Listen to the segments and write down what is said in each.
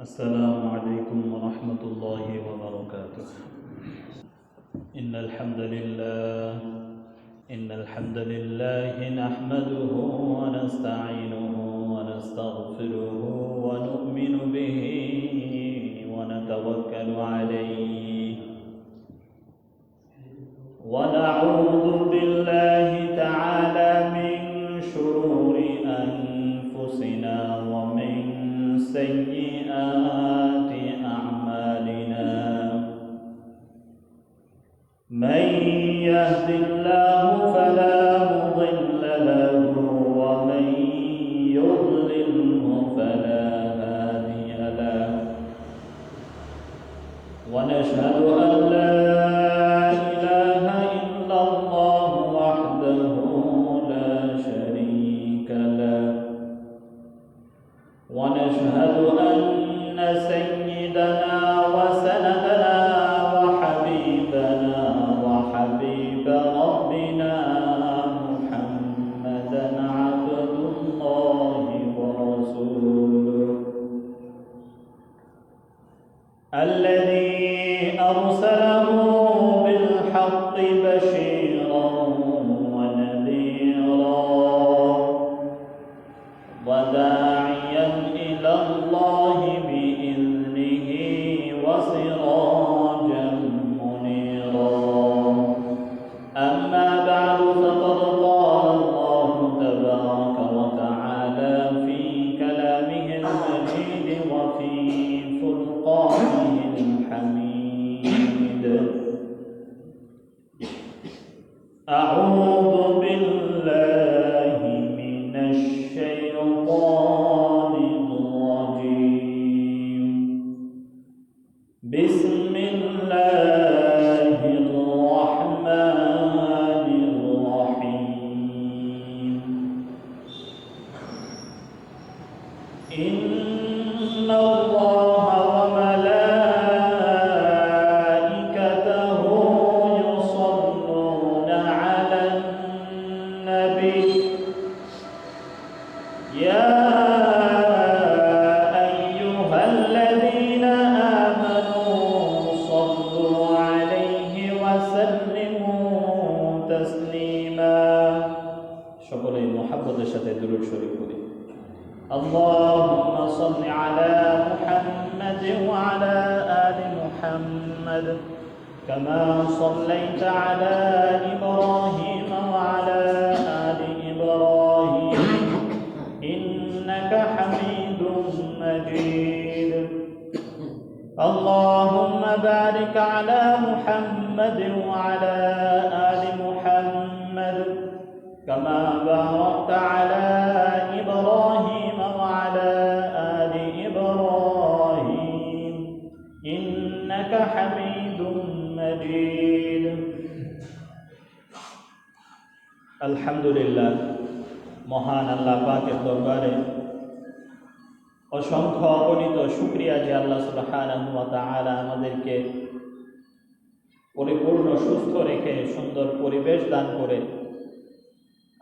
السلام عليكم ورحمة الله وبركاته. إن الحمد لله نحمده ونستعينه ونستغفره ونؤمن به ونتوكل عليه ونعوذ بالله تعالى من شرور أنفسنا ومن سيئات أعمالنا. من يهد الله فلا مضل له ومن يضلله فلا هادي له. ونشهد أن لا إله إلا الله وحده لا شريك له. ونشهد أن سيدنا وسندنا وحبيبنا وحبيب ربنا محمدا عبد الله ورسوله الذي أرسله بالحق بشيرا ونذيرا وداعيا إلى الله بإذنه وسراجا منيرا. أما بعد فقد قال الله تبارك وتعالى في كلامه المجيد وفي فرقانه الحميد: أعوذ بالله من الشيطان الرجيم. بسم الله الرحمن الرحيم. إن الله وملائكته يصلون على النبي يا أيها الذين آمنوا صلوا عليه وسلموا تسليما. সকলেই মুহাব্বতের সাথে দুরূদ শরীফ পড়ি। اللهم صل على محمد وعلى آل محمد كما صليت على إبراهيم وعلى آل إبراهيم إنك حميد مجيد. اللهم بارك على محمد وعلى آل محمد كما باركت على إبراهيم وعلى آل إبراهيم إنك حميد مجيد. আলহামদুলিল্লাহ, মহান আল্লাহ পাকের দরবারে অসংখ্য অগণিত শুকরিয়া যে আল্লাহ সুবহানাহু ওয়া তাআলা আমাদেরকে পরিপূর্ণ সুস্থ রেখে সুন্দর পরিবেশ দান করে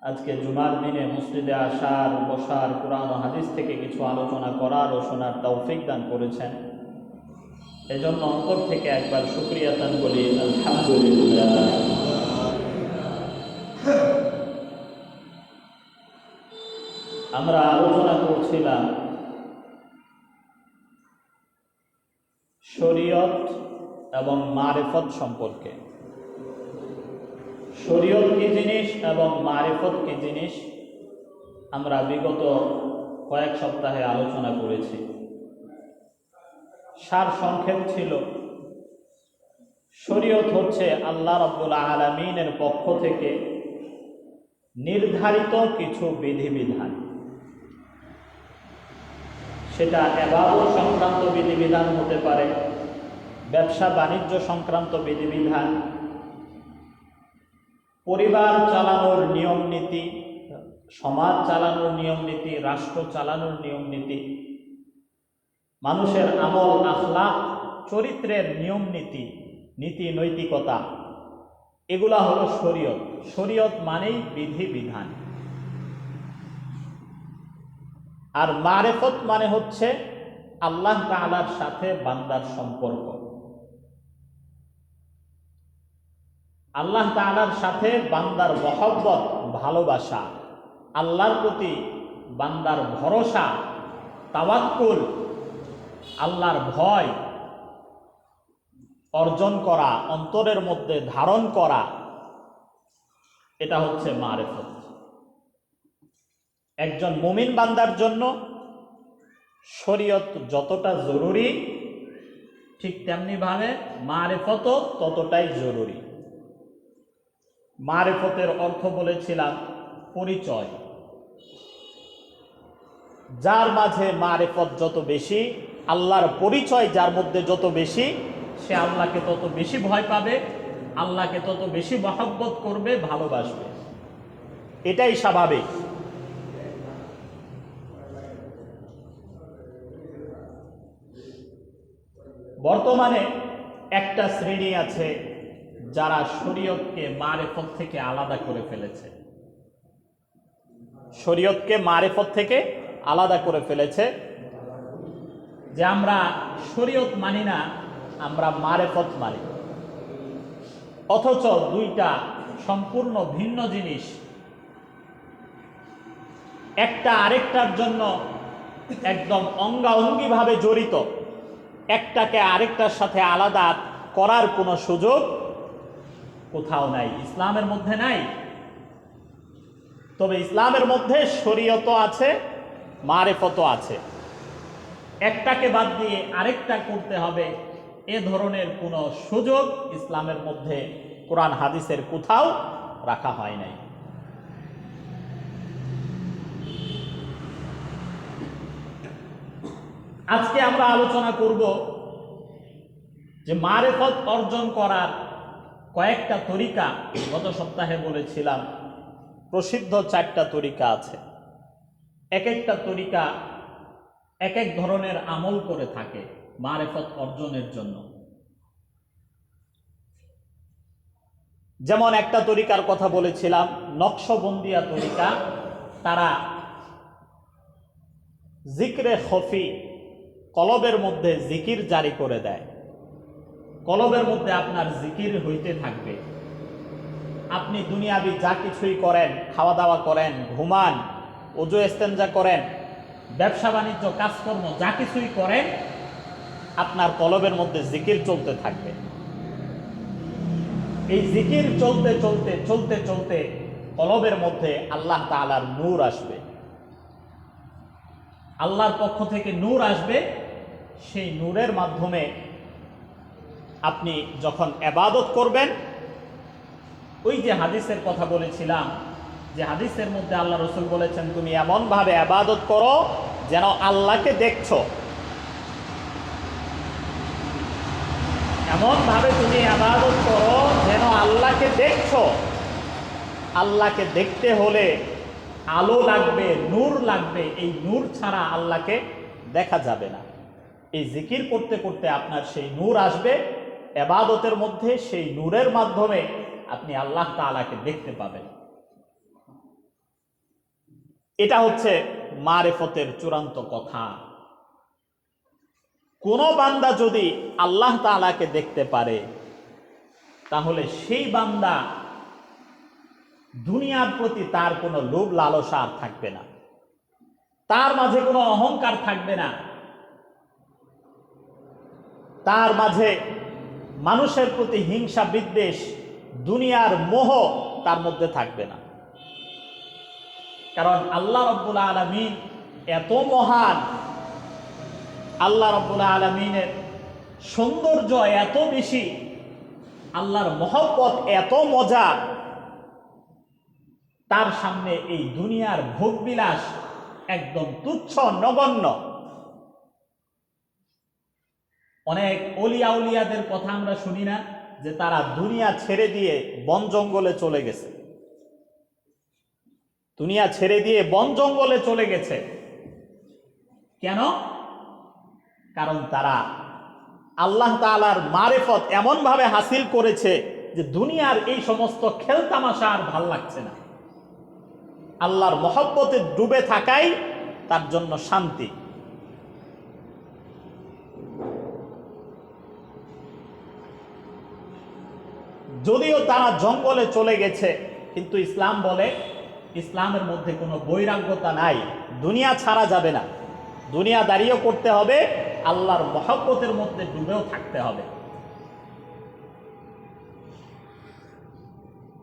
আজকে জুমার দিনে মসজিদে আসার, বসার, কোরআন ও হাদিস থেকে কিছু আলোচনা করার ও শোনার তৌফিক দান করেছেন। এজন্য অন্তর থেকে একবার শুকরিয়া দান বলি আলহামদুলিল্লাহ। আমরা আলোচনা করছিলাম শরীয়ত এবং মারিফত সম্পর্কে। শরীয়ত কি জিনিস এবং মারিফত কি জিনিস আমরা বিগত কয়েক সপ্তাহে আলোচনা করেছি। সার সংক্ষেপ ছিল, শরীয়ত হচ্ছে আল্লাহ রাব্বুল আলামিনের পক্ষ থেকে নির্ধারিত কিছু বিধিবিধান। সেটা ইবাদত সংক্রান্ত বিধিবিধান হতে পারে, ব্যবসা বাণিজ্য সংক্রান্ত বিধিবিধান, পরিবার চালানোর নিয়ম নীতি, সমাজ চালানোর নিয়ম নীতি, রাষ্ট্র চালানোর নিয়ম নীতি, মানুষের আমল আখলাক, চরিত্রের নিয়ম নীতি, নীতি নৈতিকতা, এগুলা হলো শরীয়ত। শরীয়ত মানেই বিধিবিধান। আর মারেফত মানে হচ্ছে আল্লাহ তাআলার সাথে বান্দার সম্পর্ক, আল্লাহ তাআলার সাথে বান্দার মহব্বত, ভালোবাসা, আল্লাহর প্রতি বান্দার ভরসা, তাওয়াক্কুল, আল্লাহর ভয় অর্জন করা, অন্তরের মধ্যে ধারণ করা, এটা হচ্ছে মারিফত। একজন মুমিন বান্দার জন্য শরীয়ত যতটা জরুরি, ঠিক তেমনি ভাবে মারিফতও ততটাই জরুরি। মারিফতের অর্থ বলেছিলাম পরিচয়। যার মাঝে মারিফত যত বেশি, আল্লাহর পরিচয় যার মধ্যে যত বেশি, সে আল্লাহকে তত বেশি ভয় পাবে, আল্লাহকে তত বেশি মহব্বত করবে, ভালোবাসবে। এটাই স্বাভাবিক। বর্তমানে একটা শ্রেণী আছে যারা শরীয়তকে মারিফত থেকে আলাদা করে ফেলেছে, শরীয়তকে মারিফত থেকে আলাদা করে ফেলেছে, যে আমরা শরীয়ত মানি না, আমরা মারিফত মানি। অথচ দুইটা সম্পূর্ণ ভিন্ন জিনিস, একটা আরেকটার জন্য একদম অঙ্গাঅঙ্গিভাবে জড়িত। একটাকে আরেকটার সাথে আলাদা করার কোনো সুযোগ কোথাও নাই, ইসলামের মধ্যে নাই। তবে ইসলামের মধ্যে শরীয়ত আছে, মারিফতও আছে। একটাকে বাদ দিয়ে আরেকটা করতে হবে, এ ধরনের কোনো সুযোগ ইসলামের মধ্যে কোরআন হাদিসের কোথাও রাখা হয় নাই। আজকে আমরা আলোচনা করব যে মারিফত অর্জন করার কয়েকটা তরিকা। গত সপ্তাহে বলেছিলাম প্রসিদ্ধ 4টা তরিকা আছে। এক একটা তরিকা এক এক ধরনের আমল করে থাকে মারিফত অর্জনের জন্য। যেমন একটা তরিকার কথা বলেছিলাম, নকশবন্দিয়া তরিকা। তারা জিক্রে খফি, কলবের মধ্যে জিকির জারি করে দেয়। কলবের মধ্যে আপনার জিকির হইতে থাকবে। আপনি দুনিয়াবি যা কিছুই করেন, খাওয়া দাওয়া করেন, ঘুমান, ওযু ইস্তেঞ্জা করেন, ব্যবসা বাণিজ্য কাজকর্ম যা কিছুই করেন, আপনার কলবের মধ্যে জিকির চলতে থাকবে। এই জিকির চলতে চলতে চলতে চলতে কলবের মধ্যে আল্লাহ তাআলার নূর আসবে, আল্লাহর পক্ষ থেকে নূর আসবে। সেই নূরের মাধ্যমে আপনি যখন ইবাদত করবেন, ওই যে হাদিসের কথা বলেছিলাম, যে হাদিসের মধ্যে আল্লাহ রাসূল বলেছেন, তুমি এমনভাবে ইবাদত করো যেন আল্লাহকে দেখছো। এমনভাবে তুমি ইবাদত করো যেন আল্লাহকে দেখছো। আল্লাহকে দেখতে হলে আলো লাগবে, নূর লাগবে। এই নূর ছাড়া আল্লাহকে দেখা যাবে না। এই জিকির করতে করতে আপনার সেই নূর আসবে, ইবাদতের মধ্যে সেই নূরের মাধ্যমে আপনি আল্লাহ তাআলাকে দেখতে পাবেন। এটা হচ্ছে মারিফতের চূড়ান্ত কথা। কোন বান্দা যদি আল্লাহ তাআলাকে দেখতে পারে, তাহলে সেই বান্দা দুনিয়ার প্রতি তার কোনো লোভ লালসা আর থাকবে না, তার মাঝে কোনো অহংকার থাকবে না, তার মাঝে মানুষের প্রতি হিংসা বিদ্বেষ, দুনিয়ার মোহ তার মধ্যে থাকবে না। কারণ আল্লাহ রাব্বুল আলামিন এত মহান, আল্লাহ রাব্বুল আলামিনের সৌন্দর্য এত বেশি, আল্লাহর মহব্বত এত মজা, তার সামনে এই দুনিয়ার ভোগবিলাস একদম তুচ্ছ নগণ্য। অনেক অলিয়া উলিয়াদের কথা আমরা শুনি না, যে তারা দুনিয়া ছেড়ে দিয়ে বন জঙ্গলে চলে গেছে, দুনিয়া ছেড়ে দিয়ে বন জঙ্গলে চলে গেছে। কেন? কারণ তারা আল্লাহ তাআলার মারিফত এমনভাবে হাসিল করেছে যে দুনিয়ার এই সমস্ত খেলতামাশা আর ভাল লাগছে না। আল্লাহর মহব্বতে ডুবে থাকাই তার জন্য শান্তি। যদিও তারা জঙ্গলে চলে গেছে, কিন্তু ইসলাম বলে ইসলামের মধ্যে কোনো বৈরাগ্যতা নাই, দুনিয়া ছাড়া যাবে না, দুনিয়া দাঁড়িয়েও করতে হবে, আল্লাহর মহব্বতের মধ্যে ডুবেও থাকতে হবে।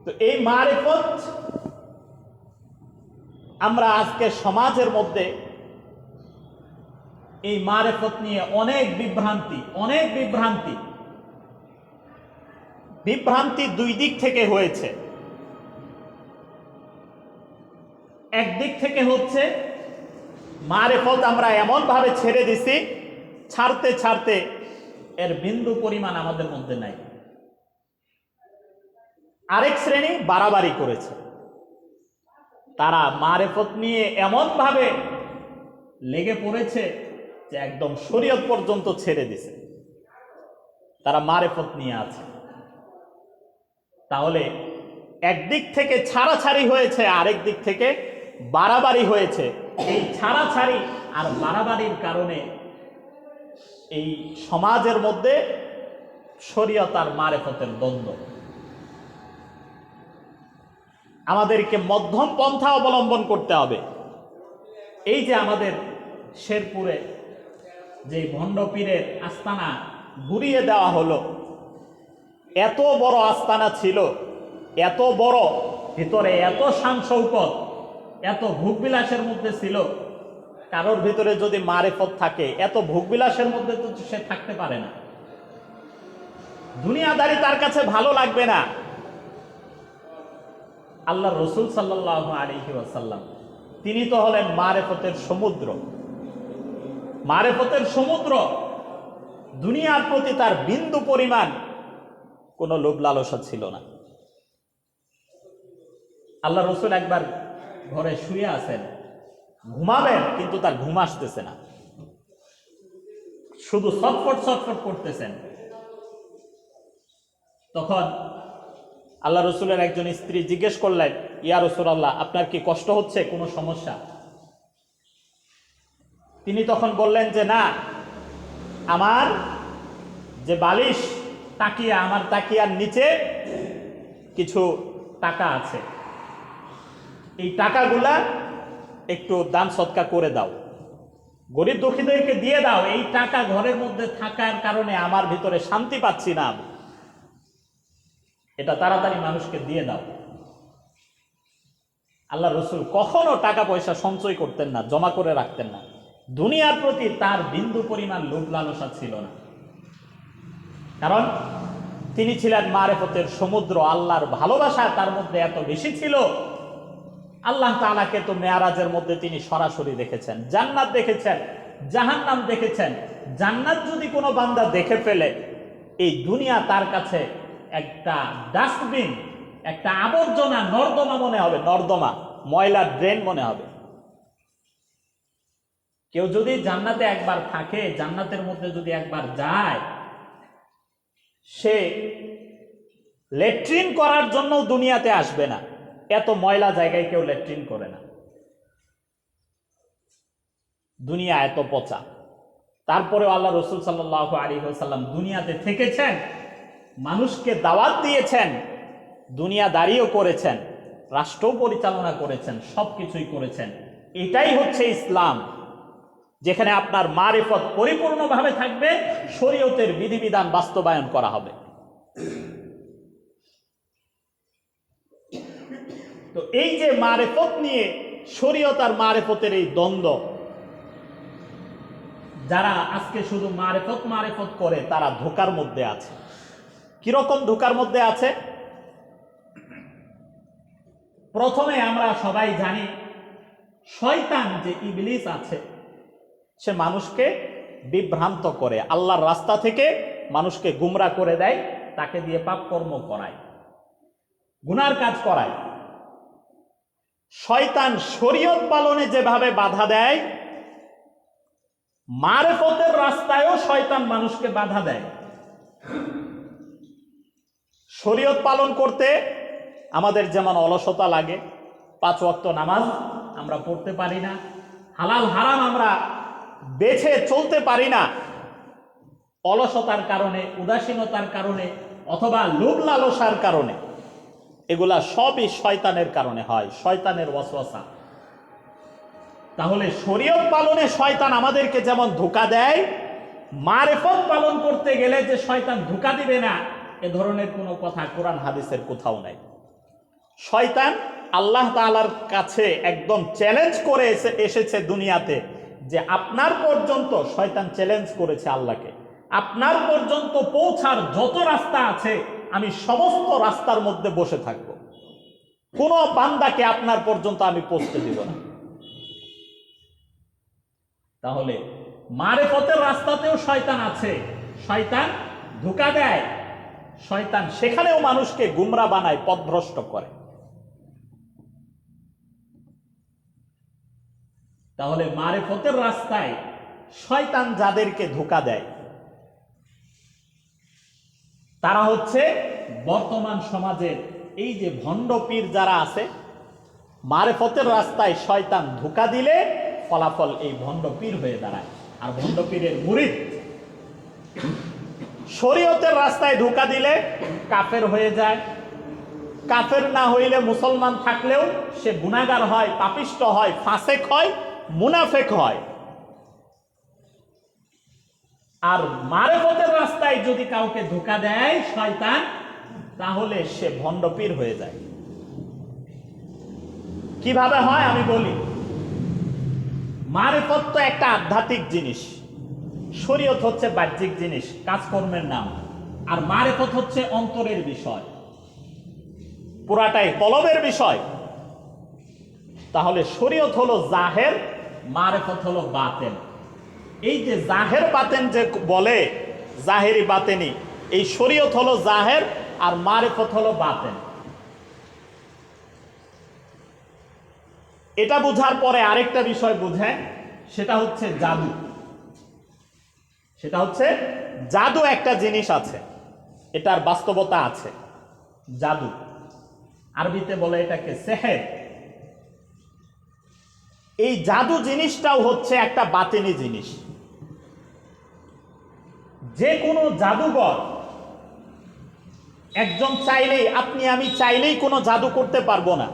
তো এই মারিফত আমরা আজকে সমাজের মধ্যে এই মারিফত নিয়ে অনেক বিভ্রান্তি দুই দিক থেকে হয়েছে। একদিক থেকে হচ্ছে মারিফত আমরা এমন ভাবে ছেড়ে দিছি, ছাড়তে ছাড়তে এর বিন্দু পরিমাণ আমাদের মধ্যে নাই। আরেক শ্রেণী বাড়াবাড়ি করেছে, তারা মারিফত নিয়ে এমন ভাবে লেগে পড়েছে যে একদম শরীয়ত পর্যন্ত ছেড়ে দিছে, তারা মারিফত নিয়ে আছে। তাহলে একদিক থেকে ছাড়াছাড়ি হয়েছে, আরেক দিক থেকে বাড়াবাড়ি হয়েছে। এই ছাড়াছাড়ি আর বাড়াবাড়ির কারণে এই সমাজের মধ্যে শরীয়ত আর মারিফতের দ্বন্দ্ব। আমাদেরকে মধ্যম পন্থা অবলম্বন করতে হবে। এই যে আমাদের শেরপুরে যে ভণ্ড পীরের আস্তানা ঘুরিয়ে দেওয়া হলো, এত বড় আস্তানা ছিল, এত বড়, ভিতরে এত শান শৌকত, এত ভোগবিলাসের মধ্যে ছিল। কারোর ভিতরে যদি মারিফত থাকে, এত ভোগবিলাসের মধ্যে তো সে থাকতে পারে না, দুনিয়াদারি তার কাছে ভালো লাগবে না। আল্লাহ রসুল সাল্লাল্লাহু আলাইহি ওয়াসাল্লাম তিনি তো হলেন মারিফতের সমুদ্র। দুনিয়ার প্রতি তার বিন্দু পরিমাণ কোনো লোভ লালসা ছিল না। আল্লাহ রসুল একবার ঘরে শুয়ে আছেন, ঘুমাবেন, কিন্তু তার ঘুম আসতেছে না, শুধু ছটফট করতেছেন। তখন আল্লাহ রসুলের একজন স্ত্রী জিজ্ঞেস করলেন, ইয়া রাসূলুল্লাহ, আপনার কি কষ্ট হচ্ছে, কোনো সমস্যা? তিনি তখন বললেন যে না, আমার যে বালিশ তাকিয়া, আমার তাকিয়ার নিচে কিছু টাকা আছে, এই টাকাগুলা একটু দান সদকা করে দাও, গরিব দুঃখীদেরকে দিয়ে দাও। এই টাকা ঘরের মধ্যে থাকার কারণে আমার ভিতরে শান্তি পাচ্ছি না, এটা তাড়াতাড়ি মানুষকে দিয়ে দাও। আল্লাহ রসুল কখনো টাকা পয়সা সঞ্চয় করতেন না, জমা করে রাখতেন না। দুনিয়ার প্রতি তার বিন্দু পরিমাণ লোভ লালসা ছিল না, কারণ তিনি ছিলেন মারিফতের সমুদ্র। আল্লাহর ভালোবাসা তার মধ্যে এত বেশি ছিল, আল্লাহ তাআলাকে তো মেয়ারাজের মধ্যে তিনি সরাসরি দেখেছেন, জান্নাত দেখেছেন, জাহান্নাম দেখেছেন। জান্নাত যদি কোনো বান্দা দেখে ফেলে, এই দুনিয়া তার কাছে একটা ডাস্টবিন, একটা আবর্জনা নর্দমা মনে হবে, নর্দমা, ময়লার ড্রেন মনে হবে। কেউ যদি জান্নাতে একবার থাকে, জান্নাতের মধ্যে যদি একবার যায়, সে ল্যাট্রিন করার জন্য দুনিয়াতে আসবে না। এত ময়লা জায়গায় কেউ ল্যাট্রিন করে না, দুনিয়া এত পচা। তারপরেও আল্লাহ রসুল সাল্লাল্লাহু আলাইহি ওয়াসাল্লাম দুনিয়াতে থেকেছেন, মানুষকে দাওয়াত দিয়েছেন, দুনিয়াদারিও করেছেন, রাষ্ট্র পরিচালনা করেছেন, সবকিছুই করেছেন। এটাই হচ্ছে ইসলাম, যেখানে আপনার মারিফত পরিপূর্ণভাবে থাকবে, শরীয়তের বিধিবিধান বাস্তবায়ন করা হবে। তো এই যে মারিফত নিয়ে শরীয়ত আর মারিফতের এই দ্বন্দ্ব, যারা আজকে শুধু মারিফত করে, তারা ধোঁকার মধ্যে আছে। কিরকম ধোঁকার মধ্যে আছে? প্রথমে আমরা সবাই জানি, শয়তান যে ইবলিস আছে, সে মানুষকে বিভ্রান্ত করে, আল্লাহর রাস্তা থেকে মানুষকে গুমরা করে দেয়, তাকে দিয়ে পাপ কর্ম করায়, গুনার কাজ করায়। শয়তান শরীয়ত পালনে যেভাবে বাধা দেয়, মারিফতের রাস্তায়ও শয়তান মানুষকে বাধা দেয়। শরীয়ত পালন করতে আমাদের যেমন অলসতা লাগে, 5 ওয়াক্ত নামাজ আমরা পড়তে পারি না, হালাল হারাম আমরা বেছে চলতে পারি না, অলসতার কারণে, উদাসীনতার কারণে, অথবা লোভ লালসার কারণে, এগুলা সবই শয়তানের কারণে হয়, শয়তানের ওয়াসওয়াসা। তাহলে শরীয়ত পালনে শয়তান আমাদেরকে যেমন ধোঁকা দেয়, মারেফত পালন করতে গেলে যে শয়তান ধোঁকা দিবে না, এ ধরনের কোনো কথা কোরআন হাদিসের কোথাও নাই। শয়তান আল্লাহ তাআলার কাছে একদম চ্যালেঞ্জ করে এসেছে দুনিয়াতে, যে আপনার পর্যন্ত, শয়তান চ্যালেঞ্জ করেছে আল্লাহকে, আপনার পর্যন্ত পৌঁছার যত রাস্তা আছে আমি সমস্ত রাস্তার মধ্যে বসে থাকব, কোনো বান্দাকে আপনার পর্যন্ত আমি পৌঁছতে দিব না। তাহলে মারেফতের রাস্তাতেও শয়তান আছে, শয়তান ধোঁকা দেয়, শয়তান সেখানেও মানুষকে গুমরা বানায়, পথভ্রষ্ট করে। তাহলে মারেফতের রাস্তায় শয়তান যাদেরকে ধোঁকা দেয়, তারা হচ্ছে বর্তমান সমাজের এই যে ভণ্ড পীর যারা আছে। মারেফতের রাস্তায় শয়তান ধোঁকা দিলে ফলাফল এই ভণ্ড পীর হয়ে দাঁড়ায়, আর ভণ্ড পীরের মুরিদ। শরীয়তের রাস্তায় ধোঁকা দিলে কাফের হয়ে যায়, কাফের না হইলে মুসলমান থাকলেও সে গুনাহগার হয়, পাপিষ্ট হয়, ফাসেক হয়, মুনাফেক হয়। আর মারেফতের রাস্তায় যদি কাউকে ধোঁকা দেয় শয়তান, তাহলে সে ভণ্ড পীর হয়ে যায়। কিভাবে হয় আমি বলি। মারেফত তো একটা আধ্যাত্মিক জিনিস, শরীয়ত হচ্ছে বাহ্যিক জিনিস, কাজকর্মের নাম, আর মারেফত হচ্ছে অন্তরের বিষয়, পুরাটাই কলবের বিষয়। তাহলে শরীয়ত হলো জাহের, মারেফত হলো বাতেন। এই যে জাহের বাতেন যে বলে, জাহেরি বাতেনি, এই শরীয়ত হলো জাহের আর মারেফত হলো বাতেন। এটা বুঝার পরে আরেকটা বিষয় বুঝেন, সেটা হচ্ছে জাদু। সেটা হচ্ছে জাদু, একটা জিনিস আছে, এটার বাস্তবতা আছে। জাদু আরবিতে বলে এটাকে সেহের। এই জাদু জিনিসটাও হচ্ছে একটা বাতিনি জিনিস। যে কোনো জাদুঘর একজন চাইলেই, আপনি আমি চাইলেই কোনো জাদু করতে পারবো না।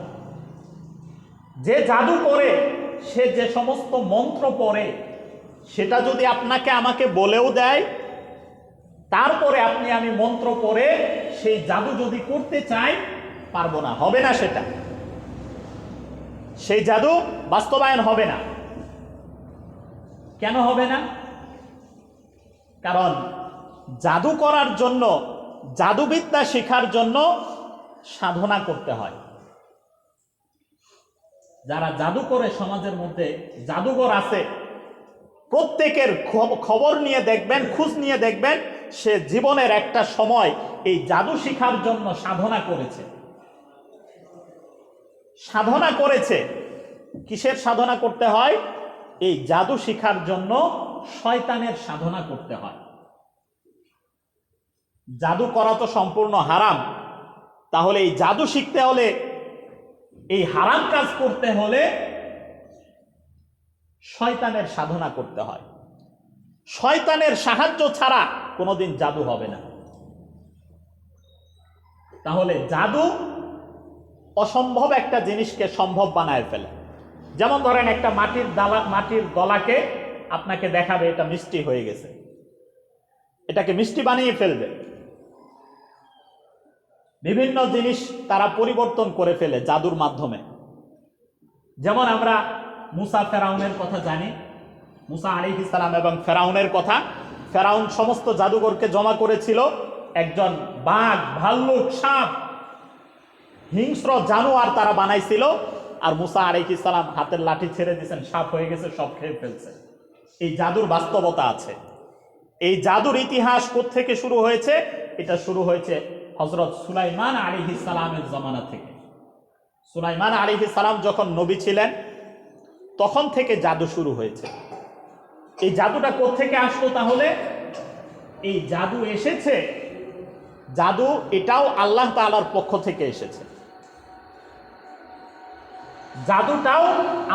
যে জাদু করে, সে যে সমস্ত মন্ত্র পড়ে, সেটা যদি আপনাকে আমাকে বলেও দেয়, তারপরে আপনি আমি মন্ত্র পড়ে সেই জাদু যদি করতে চাই, পারবো না, হবে না, সেটা সেই জাদু বাস্তবায়ন হবে না। কেন হবে না? কারণ জাদু করার জন্য, জাদুবিদ্যা শেখার জন্য সাধনা করতে হয়। যারা জাদু করে সমাজের মধ্যে জাদুঘর আছে, প্রত্যেকের খবর নিয়ে দেখবেন, খোঁজ নিয়ে দেখবেন, সে জীবনের একটা সময় এই জাদু শেখার জন্য সাধনা করেছে। সাধনা করেছে। কিসের সাধনা করতে হয়? এই জাদু শেখার জন্য শয়তানের সাধনা করতে হয়। জাদু করা তো সম্পূর্ণ হারাম। তাহলে এই জাদু শিখতে হলে, এই হারাম কাজ করতে হলে শয়তানের সাধনা করতে হয়। শয়তানের সাহায্য ছাড়া কোনোদিন জাদু হবে না। তাহলে জাদু অসম্ভব একটা জিনিসকে সম্ভব বানায় ফেলে। যেমন ধরেন একটা মাটির দলাকে আপনাকে দেখাবে এটা মিষ্টি হয়ে গেছে, এটাকে মিষ্টি বানিয়ে ফেলবে। বিভিন্ন জিনিস তারা পরিবর্তন করে ফেলে জাদুর মাধ্যমে। যেমন আমরা মুসা ফেরাউনের কথা জানি, মুসা আলাইহিস সালাম এবং ফেরাউনের কথা। ফেরাউন সমস্ত জাদুঘরকে জমা করেছিল, একজন বাঘ, ভাল্লুক, সাপ, হিংস্র জানোয়ার তারা বানাইছিল, আর মুসা আলাইহিস সালাম হাতের লাঠি ছেড়ে দিয়েছেন, সাপ হয়ে গেছে, সব খেয়ে ফেলছে। এই জাদুর বাস্তবতা আছে। এই জাদুর ইতিহাস কোত্থেকে শুরু হয়েছে? এটা শুরু হয়েছে হযরত সুলাইমান আলাইহিস সালামের জামানা থেকে। সুলাইমান আলাইহিস সালাম যখন নবী ছিলেন, তখন থেকে জাদু শুরু হয়েছে। এই জাদুটা কোত্থেকে আসলো তাহলে? এই জাদু এসেছে, জাদু এটাও আল্লাহ তাআলার পক্ষ থেকে এসেছে। জাদুটাও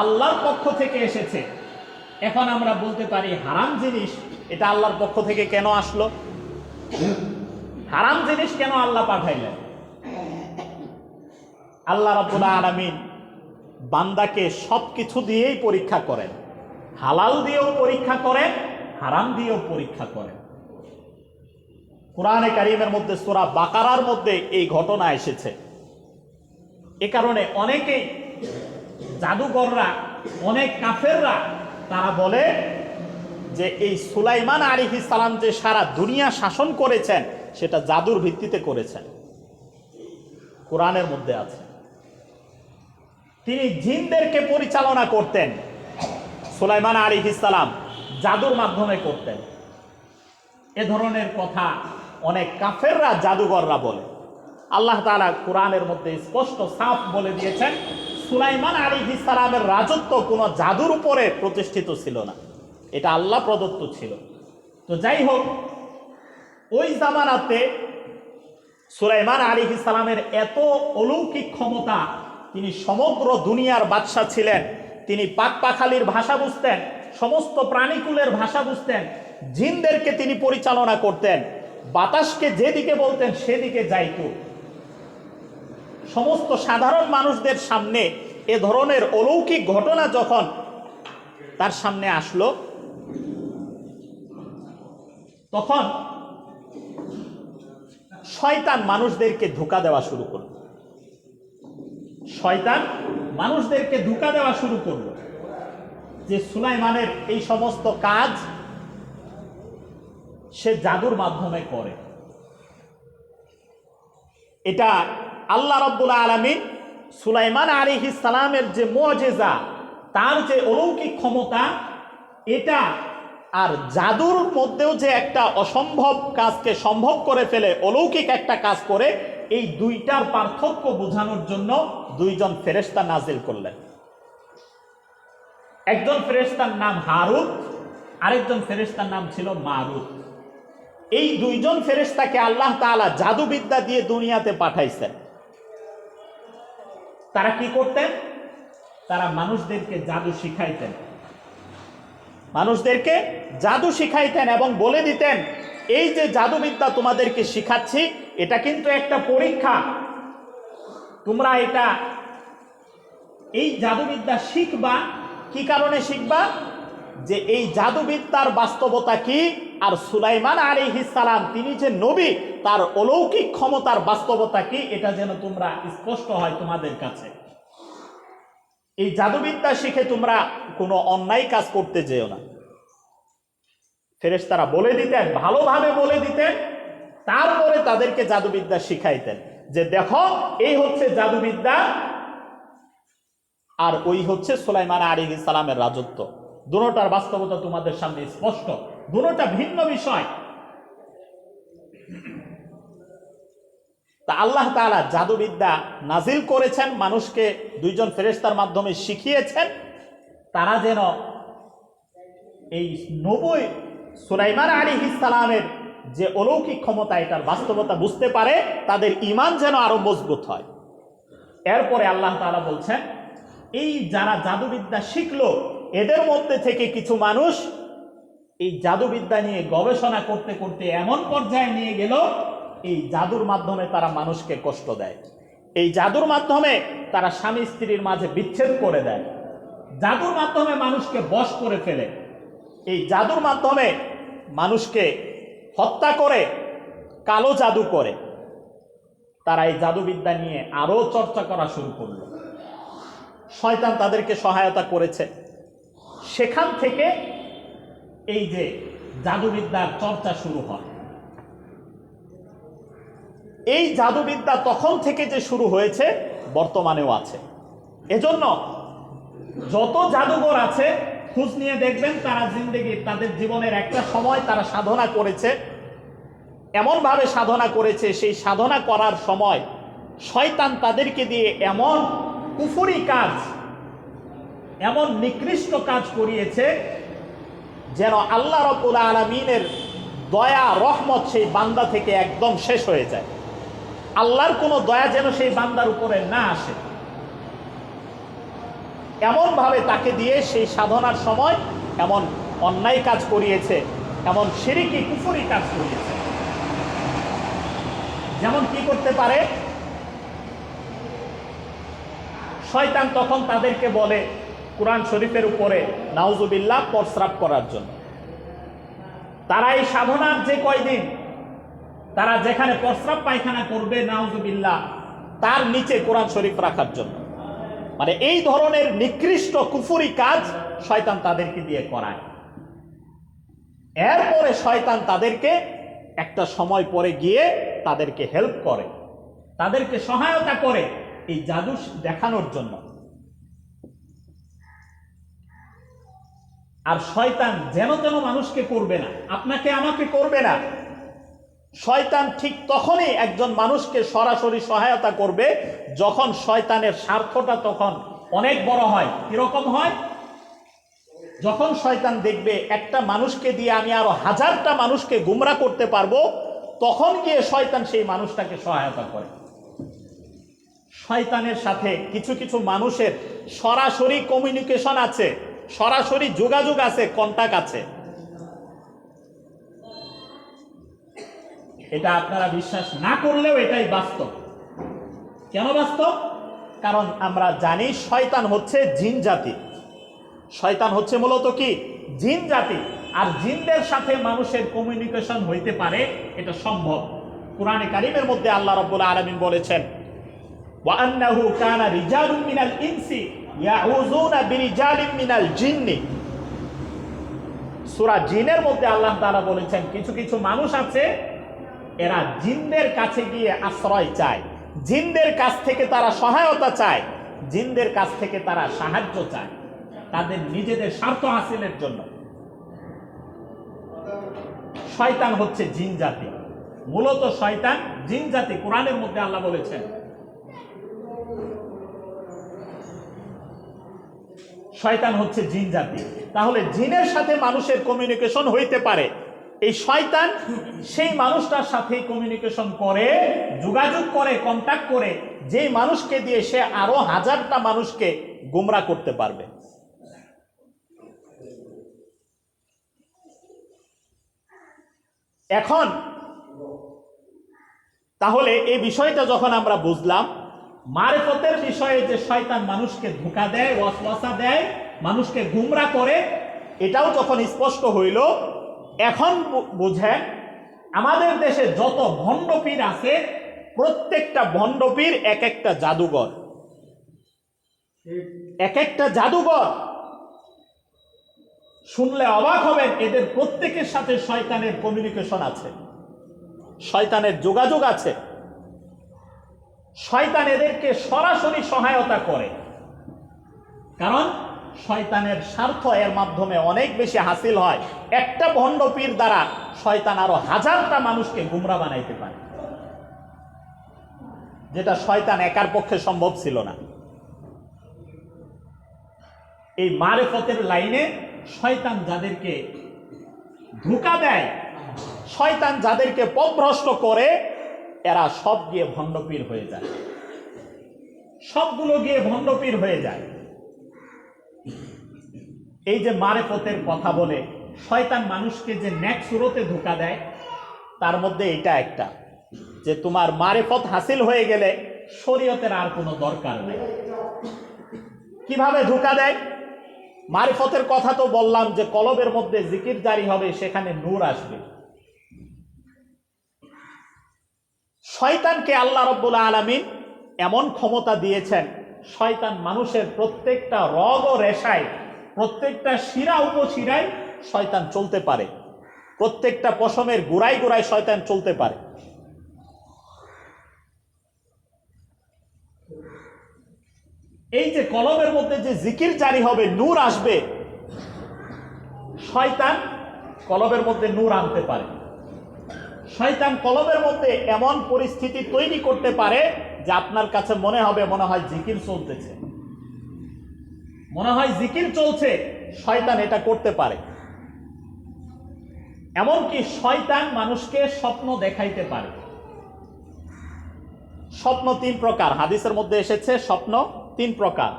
আল্লাহর পক্ষ থেকে এসেছে। এখন আমরা বলতে পারি হারাম জিনিস এটা আল্লাহর পক্ষ থেকে কেন আসলো? হারাম জিনিস কেন আল্লাহ পাঠাইলেন? আল্লাহ রাব্বুল আলামিন বান্দাকে সবকিছু দিয়েই পরীক্ষা করেন, হালাল দিয়েও পরীক্ষা করেন, হারাম দিয়েও পরীক্ষা করেন। কোরআনে কারীমের মধ্যে সূরা বাকারার মধ্যে এই ঘটনা এসেছে। এ কারণে অনেকেই জাদুকররা, অনেক কাফেররা তারা বলে যে এই সুলাইমান আলাইহিস সালাম যে সারা দুনিয়া শাসন করেছেন সেটা জাদুর ভিত্তিতে করেছেন। কোরআনের মধ্যে আছে তিনি জিনদেরকে পরিচালনা করতেন। সুলাইমান আলাইহিস সালাম জাদুর মাধ্যমে করতেন। এ ধরনের কথা অনেক কাফেররা, জাদুকররা বলে। আল্লাহ তাআলা কোরআনের মধ্যে স্পষ্ট সাফ বলে দিয়েছেন সুলাইমান আলাইহিস সালামের রাজত্ব কোনো জাদুর উপরে প্রতিষ্ঠিত ছিল না, এটা আল্লাহ প্রদত্ত ছিল। তো যাই হোক, ওই জামানাতে সুলাইমান আলাইহিস সালামের এত অলৌকিক ক্ষমতা, তিনি সমগ্র দুনিয়ার বাদশা ছিলেন। তিনি পাকপাখালির ভাষা বুঝতেন, সমস্ত প্রাণীকুলের ভাষা বুঝতেন, জিনদেরকে তিনি পরিচালনা করতেন, বাতাসকে যেদিকে বলতেন সেদিকে যাইত। সমস্ত সাধারণ মানুষদের সামনে এ ধরনের অলৌকিক ঘটনা যখন তার সামনে আসলো, তখন শয়তান মানুষদেরকে ধোঁকা দেওয়া শুরু করলো। শয়তান মানুষদেরকে ধোঁকা দেওয়া শুরু করলো যে সুলাইমানের এই সমস্ত কাজ সে জাদুর মাধ্যমে করে। এটা আল্লাহ রাব্বুল আলামিন সুলাইমান আলাইহিস সালামের যে মুআজিজা, তার যে অলৌকিক ক্ষমতা, এটা আর জাদুর মধ্যেও যে একটা অসম্ভব কাজকে সম্ভব করে ফেলে, অলৌকিক একটা কাজ করে, এই দুইটার পার্থক্য বোঝানোর জন্য দুইজন ফেরেশতা নাজিল করলেন। একজন ফেরেশতার নাম হারুত, আরেকজন ফেরেশতার নাম ছিল মারুত। এই দুইজন ফেরেশতাকে আল্লাহ তাআলা জাদুবিদ্যা দিয়ে দুনিয়াতে পাঠাইছেন। তারা কি করতেন? তারা মানুষদেরকে জাদু শিখাইতেন, মানুষদেরকে জাদু শিখাইতেন এবং বলে দিতেন এই যে জাদুবিদ্যা তোমাদেরকে শিখাচ্ছি এটা কিন্তু একটা পরীক্ষা। তোমরা এই জাদুবিদ্যা শিখবা। কি কারণে শিখবা? যে এই জাদুবিদ্যার বাস্তবতা কি, আর সুলাইমান আলাইহিস সালাম তিনি যে নবী, তার অলৌকিক ক্ষমতার বাস্তবতা কি, এটা যেন তোমরা স্পষ্ট হয় তোমাদের কাছে। এই জাদুবিদ্যা শিখে তোমরা কোনো অন্যায় কাজ করতে যেও না। ফেরেশতারা বলে দিতেন, ভালোভাবে বলে দিতেন, তারপরে তাদেরকে জাদুবিদ্যা শিখাইতেন যে দেখো এই হচ্ছে জাদুবিদ্যা, আর ওই হচ্ছে সুলাইমান আলাইহিস সালামের রাজত্ব। দুটোটার বাস্তবতা তোমাদের সামনে স্পষ্ট, দুটোটা ভিন্ন বিষয়। তা আল্লাহ তাআলা জাদুবিদ্যা নাজিল করেছেন, মানুষকে দুইজন ফেরেশতার মাধ্যমে শিখিয়েছেন, তারা যেন এই নবী সুলাইমান আলাইহিস সালামের যে অলৌকিক ক্ষমতা, এটার বাস্তবতা বুঝতে পারে, তাদের ঈমান যেন আরো মজবুত হয়। এরপরে আল্লাহ তাআলা বলছেন এই যারা জাদুবিদ্যা শিখলো, এদের মধ্যে থেকে কিছু মানুষ এই জাদুবিদ্যা নিয়ে গবেষণা করতে করতে এমন পর্যায়ে নিয়ে গেল, এই জাদুর মাধ্যমে তারা মানুষকে কষ্ট দেয়, এই জাদুর মাধ্যমে তারা স্বামী স্ত্রীর মাঝে বিচ্ছেদ করে দেয়, জাদুর মাধ্যমে মানুষকে বশ করে ফেলে, এই জাদুর মাধ্যমে মানুষকে হত্যা করে, কালো জাদু করে। তারা এই জাদুবিদ্যা নিয়ে আরো চর্চা করা শুরু করলো। শয়তান তাদেরকে সহায়তা করেছে। সেখান থেকে এই যে জাদুবিদ্যার চর্চা শুরু হয়। এই জাদুবিদ্যা তখন থেকে যে শুরু হয়েছে বর্তমানেও আছে। এজন্য যত জাদুঘর আছে খোঁজ নিয়ে দেখবেন, তারা তাদের জীবনের একটা সময় তারা সাধনা করেছে, এমনভাবে সাধনা করেছে, সেই সাধনা করার সময় শয়তান তাদেরকে দিয়ে এমন কুফরি কাজ, এমন নিকৃষ্ট কাজ করিয়েছে যেন আল্লাহ রাব্বুল আলামিনের দয়া রহমত সেই বান্দা থেকে একদম শেষ হয়ে যায়। আল্লাহর কোনো দয়া যেন সেই বান্দার উপরে না আসে, এমনভাবে তাকে দিয়ে সেই সাধনার সময় এমন অন্যায় কাজ করিয়েছে, এমন শিরকি কুফরি কাজ করিয়েছে। যেমন কি করতে পারে, শয়তান তখন তাদেরকে বলে কোরআন শরীফের উপরে নাউজুবিল্লাহ প্রস্রাব করার জন্য। তারা এই সাধনার যে কয়দিন তারা যেখানে প্রস্রাব পায়খানা করবে নাউজুবিল্লাহ তার নিচে কোরআন শরীফ রাখার জন্য, মানে এই ধরনের নিকৃষ্ট কুফরি কাজ শয়তান তাদেরকে দিয়ে করায়। এরপরে শয়তান তাদেরকে একটা সময় পরে গিয়ে তাদেরকে হেল্প করে, তাদেরকে সহায়তা করে এই জাদু দেখানোর জন্য। আর শয়তান যেন তেন মানুষকে করবে না, আপনাকে আমাকে করবে না। শয়তান ঠিক তখনই একজন মানুষকে সরাসরি সহায়তা করবে যখন শয়তানের স্বার্থটা তখন অনেক বড় হয়। কিরকম হয়? যখন শয়তান দেখবে একটা মানুষকে দিয়ে আমি আরো হাজারটা মানুষকে গুমরা করতে পারবো, তখন গিয়ে শয়তান সেই মানুষটাকে সহায়তা করে। শয়তানের সাথে কিছু কিছু মানুষের সরাসরি কমিউনিকেশন আছে, সরাসরি যোগাযোগ আছে, কন্টাক্ট আছে। এটা আপনারা বিশ্বাস না করলেও এটাই বাস্তব। কেন বাস্তব? কারণ আমরা জানি শয়তান হচ্ছে জিন জাতি। শয়তান হচ্ছে মূলত কি? জিন জাতি। আর জিনদের সাথে মানুষের কমিউনিকেশন হইতে পারে, এটা সম্ভব। কুরআনে কারীমের মধ্যে আল্লাহ রাব্বুল আলামিন বলেছেন, ওয়া আন্নাহু কানা রিজালুম মিনাল ইনসি ইয়াউযুনা বিরিজালিম মিনাল জিন্নি। সূরা জিনের মধ্যে আল্লাহ তাআলা বলেছেন কিছু কিছু মানুষ আছে এরা জিনদের কাছে গিয়ে আশ্রয় চায়, জিনদের কাছ থেকে তারা সহায়তা চায়, জিনদের কাছ থেকে তারা সাহায্য চায় তাদের নিজেদের স্বার্থ হাসিলের জন্য। শয়তান হচ্ছে জিন জাতি, মূলত শয়তান জিন জাতি। কোরআনের মধ্যে আল্লাহ বলেছেন শয়তান হচ্ছে জিন জাতি। তাহলে জিনের সাথে মানুষের কমিউনিকেশন হইতে পারে। এই শয়তান সেই মানুষটার সাথে কমিউনিকেশন করে, যোগাযোগ করে, কন্টাক্ট করে, যেই মানুষকে দিয়ে সে আরো হাজারটা মানুষকে গুমরা করতে পারবে। এখন তাহলে এই বিষয়টা যখন আমরা বুঝলাম, মারিফতের বিষয়ে যে শয়তান মানুষকে ধোঁকা দেয়, ওয়াসওয়াসা দেয়, মানুষকে গুমরা করে, এটাও যখন স্পষ্ট হইল, এখন বুঝেন আমাদের দেশে যত ভণ্ডপীর আছে প্রত্যেকটা ভণ্ডপীর এক একটা জাদুঘর, এক একটা জাদুঘর। শুনলে অবাক হবেন, এদের প্রত্যেকের সাথে শয়তানের কমিউনিকেশন আছে, শয়তানের যোগাযোগ আছে। শয়তান এদেরকে সরাসরি সহায়তা করে, কারণ শয়তানের স্বার্থ এর মাধ্যমে অনেক বেশি হাসিল হয়। একটা ভণ্ডপীর দ্বারা শয়তান আরো হাজারটা মানুষকে গুমরা বানাইতে পারে, যেটা শয়তান একার পক্ষে সম্ভব ছিল না। এই মারিফতের লাইনে শয়তান যাদেরকে ধোঁকা দেয়, শয়তান যাদেরকে পথভ্রষ্ট করে, এরা সব গিয়ে ভণ্ডপীর হয়ে যায়, সবগুলো গিয়ে ভণ্ডপীর হয়ে যায়। এই যে মারিফতের কথা বলে শয়তান মানুষকে যে নেক সুরতে ধোঁকা দেয়, তার মধ্যে এটা একটা, যে তোমার মারিফত হাসিল হয়ে গেলে শরীয়তের আর কোনো দরকার নেই। কিভাবে ধোঁকা দেয়? মারিফতের কথা তো বললাম যে কলবের মধ্যে জিকির জারি হবে, সেখানে নূর আসবে। শয়তানকে আল্লাহ রাব্বুল আলামিন এমন ক্ষমতা দিয়েছেন, শয়তান মানুষের প্রত্যেকটা রগ ও রেশায়, প্রত্যেকটা শিরা উপশিরায় শয়তান চলতে পারে, প্রত্যেকটা পশমের গোড়ায় গোড়ায় শয়তান চলতে পারে। এই যে কলবের মধ্যে যে জিকির জারি হবে, নূর আসবে, শয়তান কলবের মধ্যে নূর আনতে পারে। শয়তান কলবের মধ্যে এমন পরিস্থিতি তৈরি করতে পারে যে আপনার কাছে মনে হয় জিকির চলতেছে, মনে হয় জিকির চলছে। শয়তান এটা করতে পারে। এমনকি শয়তান মানুষকে স্বপ্ন দেখাইতে পারে। স্বপ্ন তিন প্রকার, হাদিসের মধ্যে এসেছে স্বপ্ন তিন প্রকার।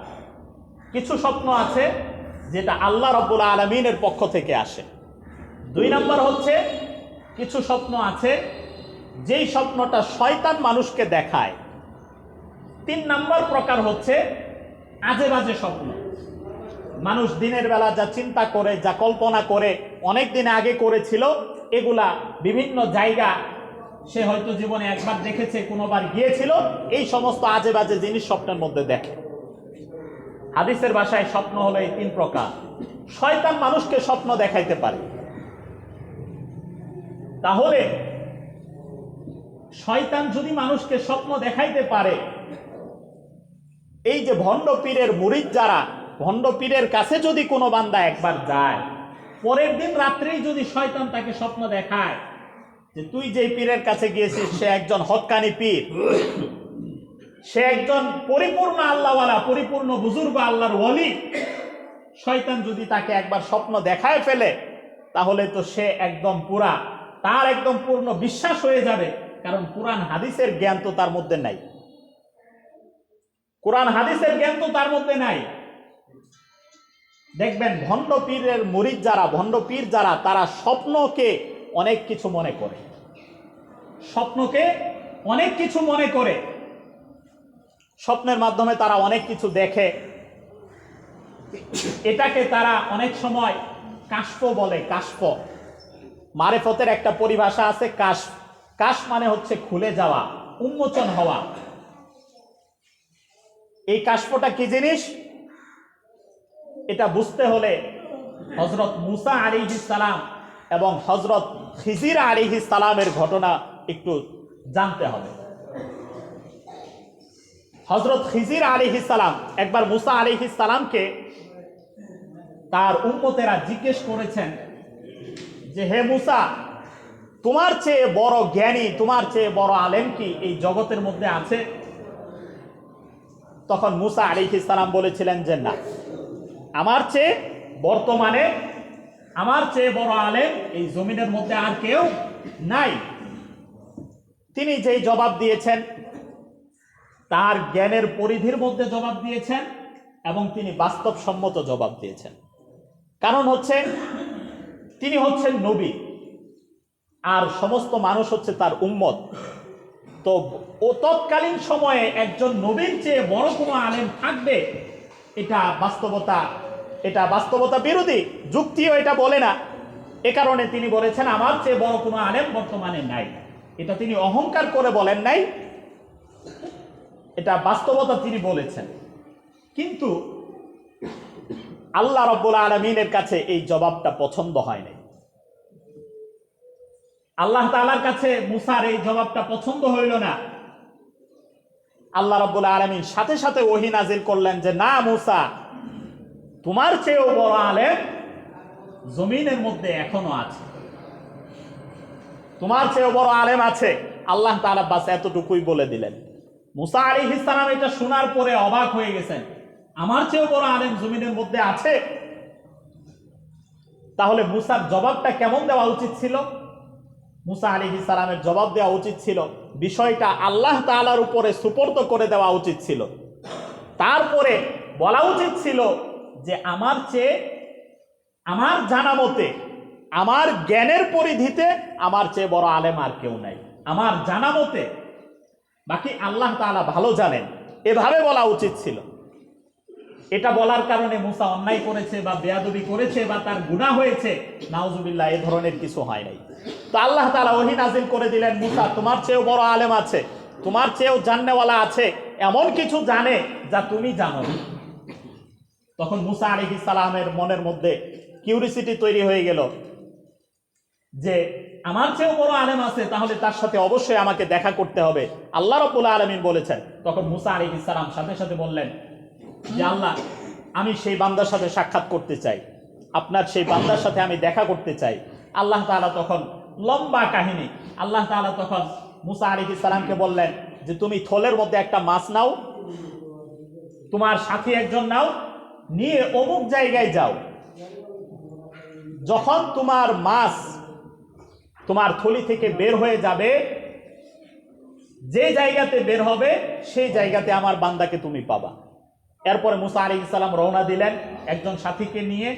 কিছু স্বপ্ন আছে যেটা আল্লাহ রাব্বুল আলামিনের পক্ষ থেকে আসে। দুই নাম্বার হচ্ছে কিছু স্বপ্ন আছে যেই স্বপ্নটা শয়তান মানুষকে দেখায়। 3 নাম্বার প্রকার হচ্ছে আজে বাজে স্বপ্ন। মানুষ দিনের বেলা যা চিন্তা করে, যা কল্পনা করে, অনেক দিন আগে করেছিল, এগুলা বিভিন্ন জায়গা সে হয়তো জীবনে একবার দেখেছে, কোনোবার গিয়েছিল, এই সমস্ত আজে বাজে জিনিস স্বপ্নের মধ্যে দেখে। হাদিসের ভাষায় স্বপ্ন হলো এই 3 প্রকার। শয়তান মানুষকে স্বপ্ন দেখাইতে পারে। তাহলে শয়তান যদি মানুষকে স্বপ্ন দেখাইতে পারে, এই যে ভণ্ড পীরের মুরিদ যারা, ভণ্ড পীরের কাছে যদি কোনো বান্দা একবার যায়, পরের দিন রাত্রেই যদি শয়তান তাকে স্বপ্ন দেখায় যে তুই যে পীরের কাছে গিয়েছিস সে একজন হক্কানি পীর, সে একজন পরিপূর্ণ আল্লাহওয়ালা, পরিপূর্ণ বুজুর্গ আল্লাহর ওয়ালি, শয়তান যদি তাকে একবার স্বপ্ন দেখায় ফেলে, তাহলে তো সে একদম তার একদম পূর্ণ বিশ্বাস হয়ে যাবে। কারণ কোরআন হাদিসের জ্ঞান তো তার মধ্যে নাই। কোরআন হাদিসের জ্ঞান তো তার মধ্যে নাই। দেখবেন ভণ্ড পীরের মুরিদ যারা, ভণ্ড পীর যারা, তারা স্বপ্নকে অনেক কিছু মনে করে। স্বপ্নকে অনেক কিছু মনে করে। স্বপ্নের মাধ্যমে তারা অনেক কিছু দেখে। এটাকে তারা অনেক সময় কাশফ বলে। কাশফ মারেফতের একটা পরিভাষা আছে, কাশফ। কাশফ মানে হচ্ছে খুলে যাওয়া, উন্মোচন হওয়া। এই কাশফটা কি জিনিস এটা বুঝতে হলে হযরত মুসা আলাইহিস সালাম এবং হযরত খিজির আলাইহিস সালামের ঘটনা একটু জানতে হবে। হযরত খিজির আলাইহিস সালাম একবার মুসা আলাইহিস সালামকে তার উম্মতেরা জিজ্ঞেস করেছেন যে হে মুসা, তোমার চেয়ে বড় জ্ঞানী, তোমার চেয়ে বড় আলেম কি এই জগতের মধ্যে আছে? তখন মুসা আলাইহিস সালাম বলেছিলেন যে না, আমার চেয়ে বর্তমানে আমার চেয়ে বড় আলেম এই জমিনের মধ্যে আর কেউ নাই। তিনি যেই জবাব দিয়েছেন তার জ্ঞানের পরিধির মধ্যে জবাব দিয়েছেন এবং তিনি বাস্তবসম্মত জবাব দিয়েছেন। কারণ হচ্ছে তিনি হচ্ছেন নবী আর সমস্ত মানুষ হচ্ছে তার উম্মত। তো ও তৎকালীন সময়ে একজন নবীর চেয়ে বড় কোনো আলেম থাকবে, এটা বাস্তবতা বিরোধী, যুক্তিও এটা বলে না। এ কারণে তিনি বলেছেন আমার চেয়ে বড় কোনো আলেম বর্তমানে নাই। এটা তিনি অহংকার করে বলেন নাই, এটা বাস্তবতা তিনি বলেছেন। কিন্তু আল্লাহ রাব্বুল আলামিনের কাছে এই জবাবটা পছন্দ হয় নাই। আল্লাহ তাআলার কাছে মুসার এই জবাবটা পছন্দ হইল না। আল্লাহ রাব্বুল আলামিন সাথে সাথে ওহী নাজিল করলেন যে না মুসা, তোমার চেয়েও বড় আলেম জমিনের মধ্যে এখনো আছে, তোমার চেয়েও বড় আলেম আছে। আল্লাহ তাআলা বাস এতটুকুই বলে দিলেন। মুসা আলাইহিস সালাম এটা শোনার পরে অবাক হয়ে গেছেন, আমার চেয়েও বড় আলেম জমিনের মধ্যে আছে। তাহলে মুসার জবাবটা কেমন দেওয়া উচিত ছিল? মুসা আলাইহিস সালামের জবাব দেওয়া উচিত ছিল, বিষয়টা আল্লাহ তাআলার উপরে সুপর্দ করে দেওয়া উচিত ছিল। তারপরে বলা উচিত ছিল যে আমার চেয়ে, আমার জানা মতে, আমার জ্ঞানের পরিধিতে আমার চেয়ে বড় আলেম আর কেউ নাই, আমার জানা মতে, বাকি আল্লাহ তাআলা ভালো জানেন। এভাবে বলা উচিত ছিল। এটা বলার কারণে মুসা অন্যায় করেছে বা বেয়াদবি করেছে বা তার গুনাহ হয়েছে, নাউজুবিল্লাহ, এ ধরনের কিছু হয় নাই। তো আল্লাহ তাআলা ওহী নাজিল করে দিলেন, মুসা তোমার চেয়েও বড় আলেম আছে, তোমার চেয়েও জাননেওয়ালা আছে, এমন কিছু জানে যা তুমি জানো না। তখন মুসা আলাইহিস সালামের মনের মধ্যে কিউরিসিটি তৈরি হয়ে গেল যে আমার চেয়েও বড় আলেম আছে, তাহলে তার সাথে অবশ্যই আমাকে দেখা করতে হবে। আল্লাহ রাব্বুল আলামিন বলেছেন। তখন মুসা আলাইহিস সালাম সাথে সাথে বললেন যে আল্লাহ, আমি সেই বান্দার সাথে সাক্ষাৎ করতে চাই, আপনার সেই বান্দার সাথে আমি দেখা করতে চাই। আল্লাহ তাআলা তখন লম্বা কাহিনী, আল্লাহ তাআলা তখন মুসা আলাইহিস সালামকে বললেন যে তুমি থলের মধ্যে একটা মাছ নাও, তোমার সাথী একজন নাও, নিয়ে অমুক জায়গায় যাও। যখন তোমার মাছ তোমার থলি থেকে বের হয়ে যাবে, যে জায়গাতে বের হবে সেই জায়গাতে আমার বান্দাকে তুমি পাবা। এরপরে মুসা আলাইহিস সালাম রওনা দিলেন একজন সাথীকে নিয়ে।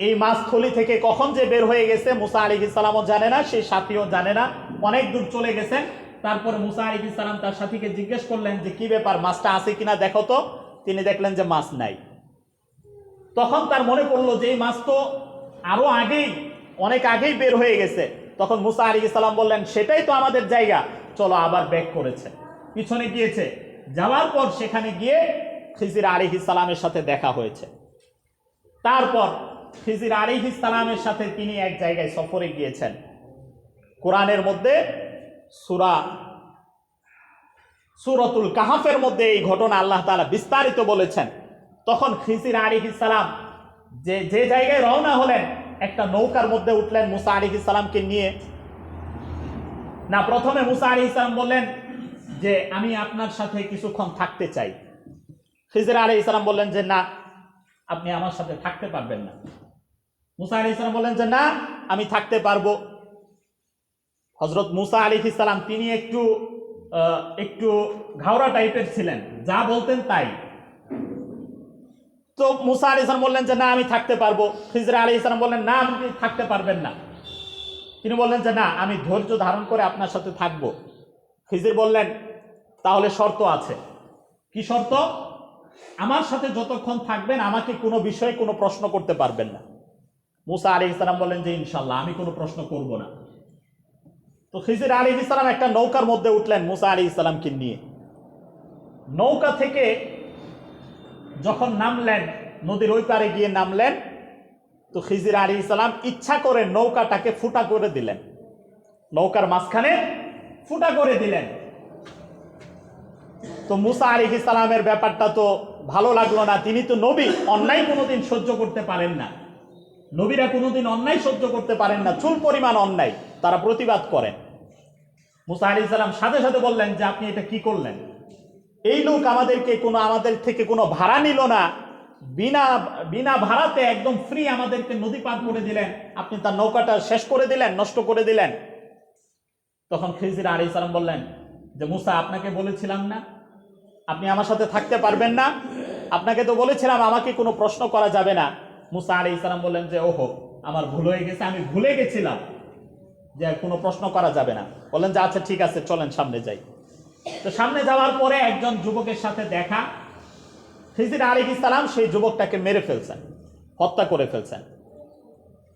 এই মাছ থলি থেকে কখন যে বের হয়ে গেছে মুসা আলাইহিস সালামও জানে না, সেই সাথীও জানে না। অনেক দূর চলে গেছেন। তারপরে মুসা আলাইহিস সালাম তার সাথীকে জিজ্ঞেস করলেন যে কি ব্যাপার, মাছটা আছে কিনা দেখো তো। তিনি দেখলেন যে মাছ নাই। তখন তার মনে পড়লো যে এই মাছ তো আরো আগেই, অনেক আগেই বের হয়ে গেছে। তখন মুসা আলাইহিস সালাম বললেন সেটাই তো আমাদের জায়গা, চলো। আবার ব্যাক করেছে, পিছনে গিয়েছে। যাওয়ার পর সেখানে গিয়ে খিজির আলাইহিস সালামের সাথে দেখা হয়েছে। তারপর খিজির আলাইহিস সালামের সাথে তিনি এক জায়গায় সফরে গিয়েছেন। কোরআনের মধ্যে সূরাতুল কাহাফের মধ্যে এই ঘটনা আল্লাহ তাআলা বিস্তারিত বলেছেন। তখন খিজির আলাইহিস সালাম যে জায়গায় রওনা হলেন, একটা নৌকার মধ্যে উঠলেন মুসা আলাইহিস সালামকে নিয়ে। না, প্রথমে মুসা আলাইহিস সালাম বললেন যে আমি আপনার সাথে কিছুক্ষণ থাকতে চাই। খিজির আলাইহিস সালাম বললেন যে না, আপনি আমার সাথে থাকতে পারবেন না। মুসা আলাইহিস সালাম বললেন যে না, আমি থাকতে পারবো। হযরত মুসা আলাইহিস সালাম তিনি একটু ঘাওড়া টাইপের ছিলেন, যা বলতেন তাই। তো মুসা আলাইহিস সালাম বললেন যে না, আমি থাকতে পারবো। খিজির আলাইহিস সালাম বললেন না, আপনি থাকতে পারবেন না। তিনি বললেন যে না, আমি ধৈর্য ধারণ করে আপনার সাথে থাকবো। খিজির বললেন তাহলে শর্ত আছে। কি শর্ত? আমার সাথে যতক্ষণ থাকবেন আমাকে কোনো বিষয়ে কোনো প্রশ্ন করতে পারবেন না। মুসা আলাইহিস সালাম বললেন যে ইনশাআল্লাহ, আমি কোনো প্রশ্ন করব না। তো খিজির আলাইহিস সালাম একটা নৌকার মধ্যে উঠলেন মুসা আলাইহিস সালামকে নিয়ে। নৌকা থেকে যখন নামলেন, নদীর ওই পারে গিয়ে নামলেন, তো খিজির আলাইহিস সালাম ইচ্ছা করে নৌকাটাকে ফুটা করে দিলেন, নৌকার মাঝখানে ফুটা করে দিলেন। তো মুসা আলাইহিস সালামের ব্যাপারটা তো ভালো লাগলো না। তিনি তো নবী, অন্যায় কোনোদিন সহ্য করতে পারেন না। নবীরা কোনোদিন অন্যায় সহ্য করতে পারেন না, চুল পরিমাণ অন্যায় তারা প্রতিবাদ করেন। মুসা আলাইহিস সালাম সাথে সাথে বললেন যে আপনি এটা কি করলেন? এই লোক আমাদের থেকে কোনো ভাড়া নিল না, বিনা ভাড়াতে একদম ফ্রি আমাদেরকে নদী পার করে দিলেন, আপনি তার নৌকাটা শেষ করে দিলেন, নষ্ট করে দিলেন। তখন খিজির আলাইহিস সালাম বললেন যে মুসা, আপনাকে বলেছিলাম না আপনি আমার সাথে থাকতে পারবেন না? আপনাকে তো বলেছিলাম আমাকে কোনো প্রশ্ন করা যাবে না। মুসা আলাইহিস সালাম বললেন যে ওহো, আমার ভুল হয়ে গেছে, আমি ভুলে গেছিলাম যে কোনো প্রশ্ন করা যাবে না। বললেন যে আচ্ছা ঠিক আছে, চলেন সামনে যাই। তো সামনে যাওয়ার পরে একজন যুবকের সাথে দেখা। খিজির আলাইহিস সালাম সেই যুবকটাকে মেরে ফেলছেন, হত্যা করে ফেলছেন।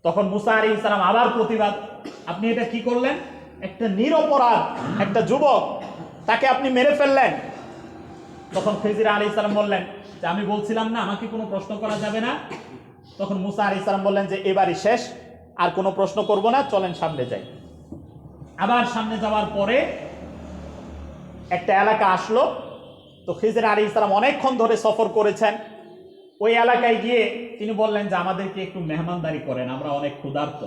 তখন মুসা আলাইহিস সালাম আবার প্রতিবাদ, আপনি এটা কি করলেন? একটা নিরপরাধ একটা যুবক, তাকে আপনি মেরে ফেললেন। তখন খিজির আলাইহিস সালাম বললেন যে আমি বলছিলাম না আমাকে কোনো প্রশ্ন করা যাবে না। তখন মুসা আলাইহিস সালাম বললেন যে এবারই শেষ, আর কোনো প্রশ্ন করব না, চলেন সামনে যাই। আবার সামনে যাওয়ার পরে একটা এলাকা আসলো। তো খিজির আলাইহিস সালাম অনেকক্ষণ ধরে সফর করেছেন। ওই এলাকায় গিয়ে তিনি বললেন যে আমাদেরকে একটু মেহমানদারি করেন, আমরা অনেক ক্ষুধার্ত।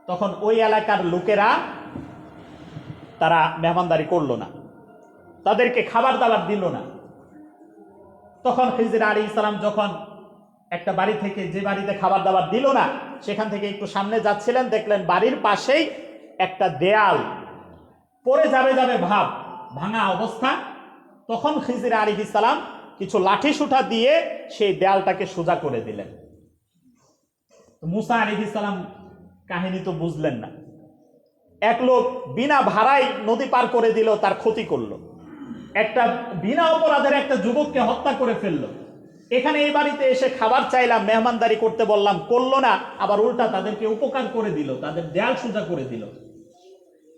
তখন ওই এলাকার লোকেরা তারা মেহমানদারি করলো না, তাদেরকে খাবার দাবার দিল না। তখন খিজির আলাইহিস সালাম যখন একটা বাড়ি থেকে, যে বাড়িতে খাবার দাবার দিল না, সেখান থেকে একটু সামনে যাচ্ছিলেন, দেখলেন বাড়ির পাশেই একটা দেয়াল পড়ে যাবে ভাব, ভাঙা অবস্থা। তখন খিজির আলাইহিস সালাম কিছু লাঠি সুঠা দিয়ে সেই দেয়ালটাকে সোজা করে দিলেন। মুসা আলাইহিস সালাম কাহিনী তো বুঝলেন না। এক লোক বিনা ভাড়ায় নদী পার করে দিল, তার ক্ষতি করলো। একটা বিনা অপরাধের একটা যুবককে হত্যা করে ফেললো। এখানে এই বাড়িতে এসে খাবার চাইলাম, মেহমানদারি করতে বললাম, করলো না, আবার উল্টা তাদেরকে উপকার করে দিল, তাদের দেয়াল সোজা করে দিল।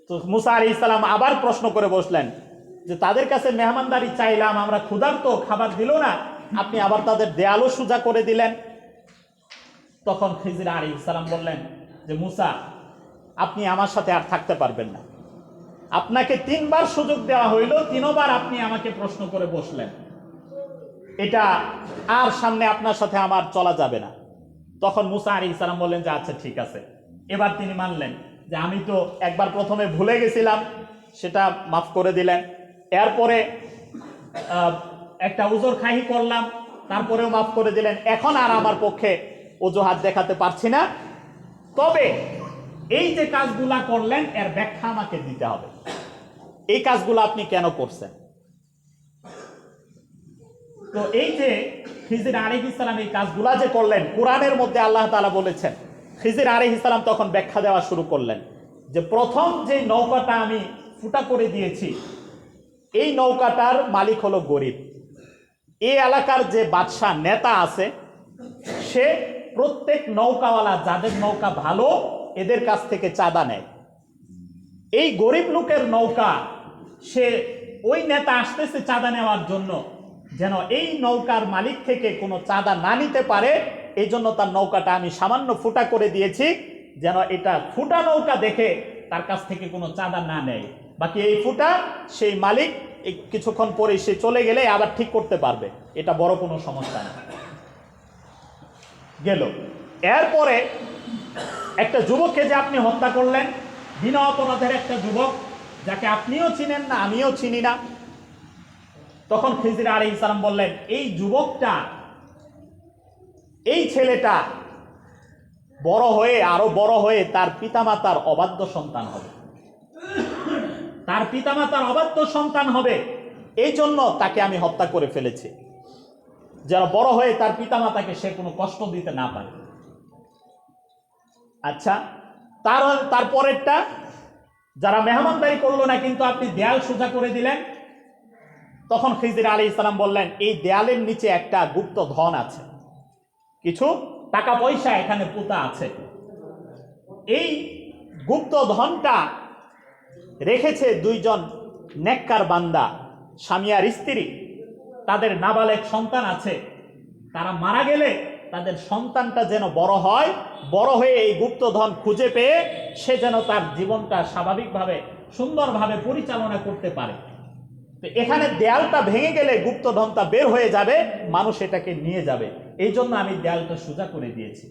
তো মুসা আলাইহিস সালাম আবার প্রশ্ন করে বসলেন যে তাদের কাছে মেহমানদারি চাইলাম, আমরা ক্ষুধার্ত, খাবার দিল না, আপনি আবার তাদের দেয়ালও সোজা করে দিলেন। তখন খিজির আলাইহিস সালাম বললেন যে মুসা, আপনি আমার সাথে আর থাকতে পারবেন না। আপনাকে 3 বার সুযোগ দেওয়া হইল, 3 বার আপনি আমাকে প্রশ্ন করে বসলেন, এটা আর সামনে আপনার সাথে আমার চলা যাবে না। তখন মুসা আলাইহিস সালাম বললেন যে আচ্ছা ঠিক আছে। এবার তিনি মানলেন যে আমি তো একবার প্রথমে ভুলে গেছিলাম, সেটা মাফ করে দিলেন। এরপরে একটা উজর খাহি করলাম, তারপরেও মাফ করে দিলেন। এখন আর আমার পক্ষে অজুহাত দেখাতে পারছি না, তবে এই যে কাজগুলা করলেন এর ব্যাখ্যা আমাকে দিতে হবে। এই কাজগুলো আপনি কেন করছেন? তো এই যে খিজির আলাইহিস সালাম এই কাজগুলা যে করলেন, কোরআনের মধ্যে আল্লাহ তাআলা বলেছেন। খিজির আলাইহিস সালাম তখন ব্যাখ্যা দেওয়া শুরু করলেন যে প্রথম যে নৌকাটা আমি ফুটা করে দিয়েছি, এই নৌকাটার মালিক হলো গরিব। এই এলাকার যে বাদশাহ নেতা আছে, সে প্রত্যেক নৌকাওয়ালা যাদের নৌকা ভালো এদের কাছ থেকে চাঁদা নেয়। এই গরিব লোকের নৌকা, সে ওই নেতা আসতেছে চাঁদা নেওয়ার জন্য, যেন এই নৌকার মালিক থেকে কোনো চাঁদা না নিতে পারে, এই জন্য তার নৌকাটা আমি সামান্য ফুটা করে দিয়েছি, যেন এটা ফুটা নৌকা দেখে তার কাছ থেকে কোনো চাঁদা না নেয়। বাকি এই ফুটা সেই মালিক কিছুক্ষণ পরে সে চলে গেলে আবার ঠিক করতে পারবে, এটা বড় কোনো সমস্যা না। গেল। এরপরে একটা যুবককে যে আপনি হত্যা করলেন, বিনা অপরাধের একটা যুবক, যাকে আপনিও চিনেন না আমিও চিনি না, তখন খিজির আলাইহিস সালাম বললেন, এই যুবকটা, এই ছেলেটা আরো বড় হয়ে তার পিতামাতার অবাধ্য সন্তান হবে, তার পিতামাতার অবাধ্য সন্তান হবে, এই জন্য তাকে আমি হত্যা করে ফেলেছি, যেন বড় হয়ে তার পিতামাতাকে সে কোনো কষ্ট দিতে না পারে। আচ্ছা, তারপরেরটা, যারা মেহমানদারি করলো না কিন্তু আপনি দেয়াল সোজা করে দিলেন, তখন খিজির আলাইহিস সালাম বললেন, এই দেয়ালের নিচে একটা গুপ্ত ধন আছে, কিছু টাকা পয়সা এখানে পুঁতা আছে। এই গুপ্ত ধনটা রেখেছে দুইজন নেককার বান্দা, স্বামী আর স্ত্রী, তাদের নাবালেক সন্তান আছে। তারা মারা গেলে তাদের সন্তানটা যেন বড় হয়, বড় হয়ে এই গুপ্তধন খুঁজে পেয়ে সে যেন তার জীবনটা স্বাভাবিকভাবে সুন্দরভাবে পরিচালনা করতে পারে। তো এখানে দেয়ালটা ভেঙে গেলে গুপ্তধনটা বের হয়ে যাবে, মানুষ এটাকে নিয়ে যাবে, এই জন্য আমি দেয়ালটা সোজা করে দিয়েছি।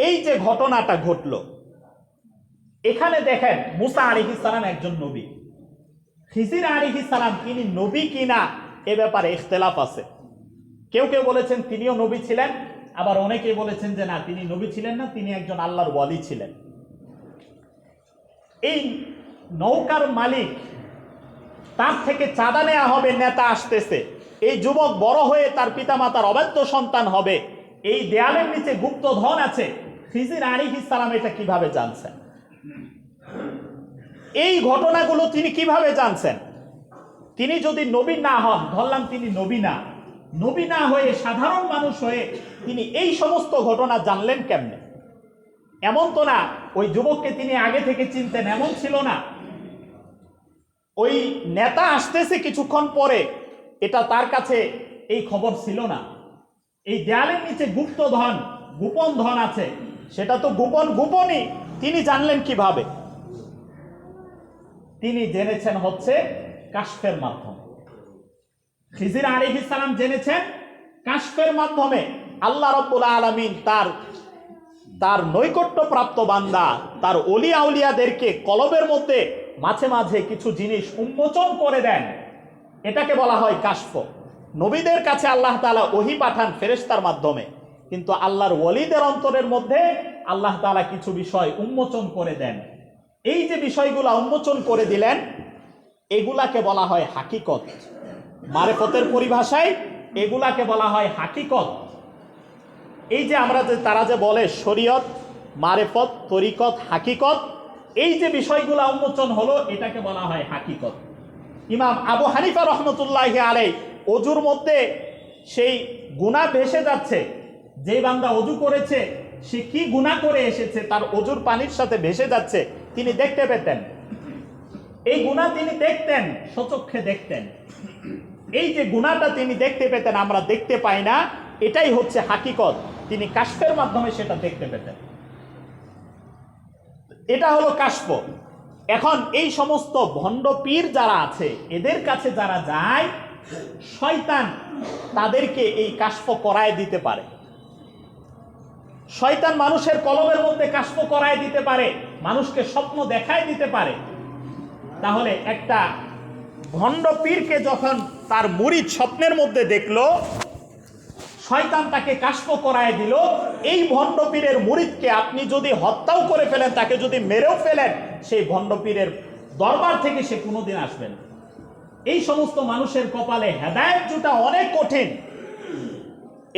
এই যে ঘটনাটা ঘটলো, এখানে দেখেন মুসা আলাইহিস সালাম একজন নবী, খিজির আলাইহিস সালাম তিনি নবী কিনা এ ব্যাপারে ইখতিলাফ আছে। কেউ কেউ বলেছেন তিনিও নবী ছিলেন, আবার অনেকে বলেছেন যে না, তিনি নবী ছিলেন না, তিনি একজন আল্লাহর ওয়ালি ছিলেন। এই নৌকার মালিক, তার থেকে চাঁদা নেওয়া হবে, নেতা আসতেছে, এই যুবক বড় হয়ে তার পিতামাতার অবাধ্য সন্তান হবে, এই দেয়ালের নিচে গুপ্ত ধন আছে, খিজির আলাইহিস সালাম এটা কিভাবে জানছেন? এই ঘটনাগুলো তিনি কিভাবে জানছেন? তিনি যদি নবী না হন, ধরলাম তিনি নবী না হয়ে সাধারণ মানুষ হয়ে তিনি এই সমস্ত ঘটনা জানলেন কেমনে? এমন তো না ওই যুবককে তিনি আগে থেকে চিনতেন, এমন ছিল না। ওই নেতা আসতেছে কিছুক্ষণ পরে, এটা তার কাছে এই খবর ছিল না। এই দেয়ালের নিচে গুপ্ত ধন, গোপন ধন আছে, সেটা তো গোপনই তিনি জানলেন কিভাবে? তিনি জেনেছেন হচ্ছে কাশফের মাধ্যমে। খিজির আলাইহিস সালাম জেনেছেন কাশফের মাধ্যমে। আল্লাহ রাব্বুল আলামিন তার নৈকট্য প্রাপ্ত বান্দা, তার ওলি আউলিয়াদেরকে কলবের মধ্যে মাঝে মাঝে কিছু জিনিস উন্মোচন করে দেন, এটাকে বলা হয় কাশফ। নবীদের কাছে আল্লাহ তাআলা ওহী পাঠান ফেরেশতার মাধ্যমে, কিন্তু আল্লাহর ওলিদের অন্তরের মধ্যে আল্লাহ তাআলা কিছু বিষয় উন্মোচন করে দেন। এই যে বিষয়গুলো উন্মোচন করে দিলেন, এগুলাকে বলা হয় হাকিকত। মারেফতের পরিভাষায় এগুলাকে বলা হয় হাকিকত। এই যে তারা যে বলে শরীয়ত, মারেফত, তরিকত, হাকিকত, এই যে বিষয়গুলো উন্মোচন হলো, এটাকে বলা হয় হাকিকত। ইমাম আবু হানিফা রহমতুল্লাহি আলাইহি অজুর মধ্যে সেই গুনাহ ভেসে যাচ্ছে, যে বান্দা অজু করেছে সে কি গুনাহ করে এসেছে তার অজুর পানির সাথে ভেসে যাচ্ছে, তিনি দেখতে পেতেন। এই গুনাহ তিনি দেখতেন, স্বচক্ষে দেখতেন। এই যে গুনাহটা তিনি দেখতে পেতেন, আমরা দেখতে পাই না, এটাই হচ্ছে হাকিকত। তিনি কাশফের মাধ্যমে সেটা দেখতে পেতেন, এটা হলো কাশফ। এখন এই সমস্ত ভণ্ড পীর যারা আছে, এদের কাছে যারা যায়, শয়তান তাদেরকে এই কাশফ করায় দিতে পারে। শয়তান মানুষের কলবের মধ্যে কাশফ করায় দিতে পারে, মানুষকে স্বপ্ন দেখায় দিতে পারে। তাহলে একটা ভণ্ড পীরকে যখন তার মুরিদ স্বপ্নের মধ্যে দেখলো, শয়তান তাকে কাশফ করায় দিল, এই ভণ্ড পীরের মুরিদকে আপনি যদি হত্যাও করে ফেলেন, তাকে যদি মেরেও ফেলেন, সেই ভণ্ড পীরের দরবার থেকে সে কোনোদিন আসবেন। এই সমস্ত মানুষের কপালে হেদায়েত জুটা অনেক কঠিন।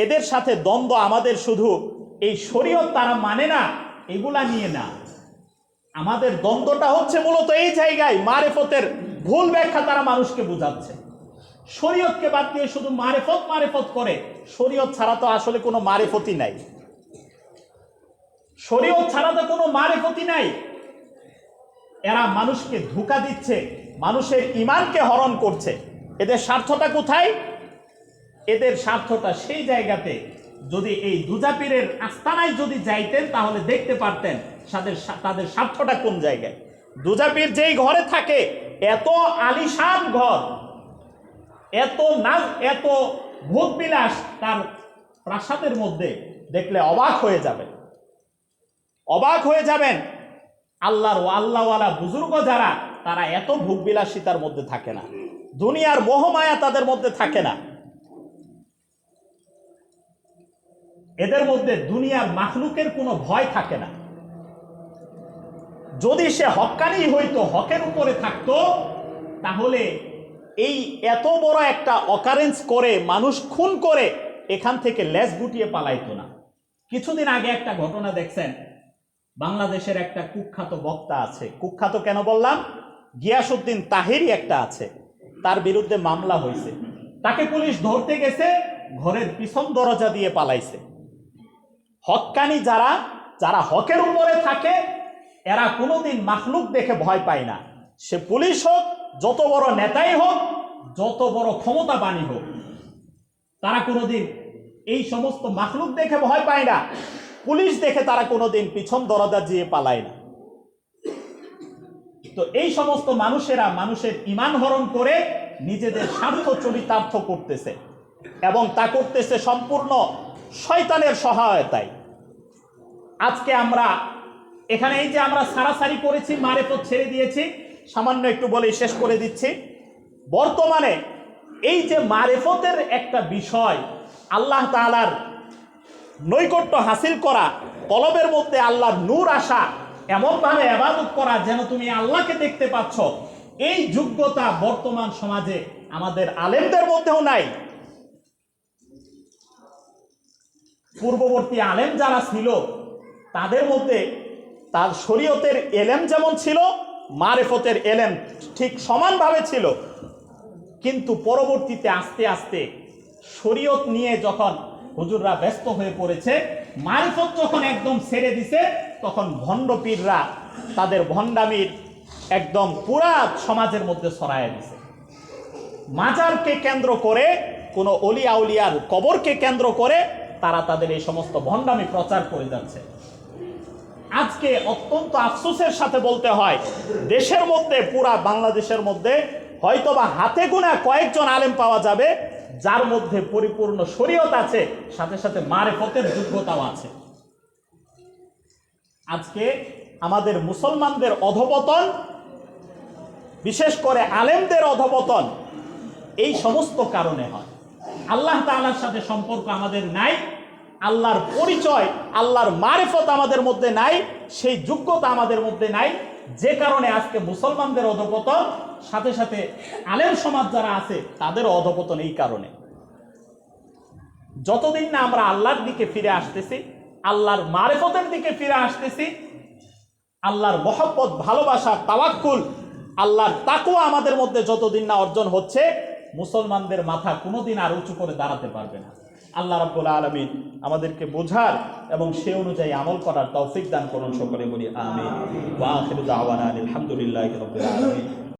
এদের সাথে দ্বন্দ্ব আমাদের, শুধু এই শরীয়ত তারা মানে না, এগুলা নিয়ে না। আমাদের দ্বন্দ্বটা হচ্ছে মূলত এই জায়গায়, মারেফতের ভুল ব্যাখ্যা তারা মানুষকে বোঝাচ্ছে। শরীয়তকে বাদ দিয়ে শুধু মারেফত মারেফত করে, শরীয়ত ছাড়া তো আসলে কোনো মারেফতই নাই। শরীয়ত ছাড়া তো কোনো মারেফতই নাই। এরা মানুষকে ধোঁকা দিচ্ছে, মানুষের ঈমানকে হরণ করছে। এদের স্বার্থটা কোথায়? এদের স্বার্থটা সেই জায়গাতে, যদি এই দুজাপীরের আস্তানায় যদি যাইতেন তাহলে দেখতে পারতেন তাদের স্বার্থটা কোন জায়গায়। দুজাপীর যেই ঘরে থাকে, এত আলিশান ঘর, এত ভোগ বিলাস তার প্রাসাদের মধ্যে, দেখলে অবাক হয়ে যাবেন, অবাক হয়ে যাবেন। আল্লাহওয়ালা বুজুর্গ যারা, তারা এত ভোগ বিলাসিতার মধ্যে থাকে না, দুনিয়ার মোহমায়া তাদের মধ্যে থাকে না। এদের মধ্যে দুনিয়ার মাখলুকের কোনো ভয় থাকে না। যদি সে হক্কানি হইতো, হকের উপরে থাকতো, তাহলে এই এত বড় একটা অকারেন্স করে, মানুষ খুন করে, এখান থেকে লেজ গুটিয়ে পালাইতো না। কিছুদিন আগে একটা ঘটনা দেখছেন, বাংলাদেশের একটা কুখ্যাত বক্তা আছে। কুখ্যাত কেন বললাম? গিয়াসউদ্দিন তাহেরি একটা আছে, তার বিরুদ্ধে মামলা হয়েছে। তাকে পুলিশ ধরতে গেছে, ঘরের পিছন দরজা দিয়ে পালাইছে। হক্কানি যারা হকের উপরে থাকে, এরা কোনোদিন মাখলুক দেখে ভয় পায় না। সে পুলিশ হোক, যত বড় নেতাই হোক, যত বড় ক্ষমতাবানই হোক, তারা কোনোদিন এই সমস্ত মাখলুক দেখে ভয় পায় না। পুলিশ দেখে তারা কোনোদিন পিছন দরজা দিয়ে পালায় না। তো এই সমস্ত মানুষেরা মানুষের ঈমান হরণ করে নিজেদের স্বার্থ চরিতার্থ করতেছে, এবং তা করতেছে সম্পূর্ণ শয়তানের সহায়তায়। আজকে আমরা এখানে এই যে আমরা সারাসারি করেছি, মারেফত ছেড়ে দিয়েছি, সামান্য একটু বলে শেষ করে দিচ্ছি। বর্তমানে এই যে মারেফতের একটা বিষয়, আল্লাহ তাআলার নৈকট্য হাসিল করা, কলবের মধ্যে আল্লাহর নূর আসা, এমনভাবে ইবাদত করা যেন তুমি আল্লাহকে দেখতে পাচ্ছ, এই যোগ্যতা বর্তমান সমাজে আমাদের আলেমদের মধ্যেও নাই। পূর্ববর্তী আলেম যারা ছিল, তাদের মধ্যে তার শরীয়তের এলেম যেমন ছিল, মারেফতের এলেম ঠিক সমানভাবে ছিল। কিন্তু পরবর্তীতে আস্তে আস্তে শরীয়ত নিয়ে যখন হুজুররা ব্যস্ত হয়ে পড়েছে, মারিফত যখন একদম ছেড়ে দিছে, তখন ভণ্ড পীররা তাদের ভণ্ডামির একদম পুরা সমাজের মধ্যে ছড়ায় দিছে। মাজারকে কেন্দ্র করে, কোনো অলি আউলিয়ার কবরকে কেন্দ্র করে তারা তাদের এই সমস্ত ভণ্ডামি প্রচার করে যাচ্ছে। আজকে অত্যন্ত আফসোসের সাথে বলতে হয়, দেশের মধ্যে, পুরা বাংলাদেশের মধ্যে হয়তোবা হাতে গোনা কয়েকজন আলেম পাওয়া যাবে যার মধ্যে পরিপূর্ণ শরীয়ত আছে, সাথে সাথে মারেফতের যোগ্যতাও আছে। আজকে আমাদের মুসলমানদের অধপতন, বিশেষ করে আলেমদের অধপতন, এই সমস্ত কারণে হয়। আল্লাহ তাআলার সাথে সম্পর্ক আমাদের নাই, আল্লাহর পরিচয়, আল্লাহর মারেফত আমাদের মধ্যে নাই, সেই যোগ্যতা আমাদের মধ্যে নাই, যে কারণে আজকে মুসলমানদের অধপতন, সাথে সাথে আলেম সমাজ যারা আছে তাদেরও অধপতন। এই কারণে যতদিন না আমরা আল্লাহর দিকে ফিরে আসতেছি, আল্লাহর মারেফতের দিকে ফিরে আসতেছি, আল্লাহর মহব্বত, ভালোবাসা, তাওয়াক্কুল, আল্লাহর তাকওয়া আমাদের মধ্যে যতদিন না অর্জন হচ্ছে, মুসলমানদের মাথা কোনোদিন আর উঁচু করে দাঁড়াতে পারবে না। আল্লাহ রাব্বুল আলামিন আমাদেরকে বোঝার এবং সে অনুযায়ী আমল করার তৌফিক দান করুন। সকলে বলি আমিন। ওয়া আখিরু দাওয়ানা আলহামদুলিল্লাহি রাব্বিল আলামিন।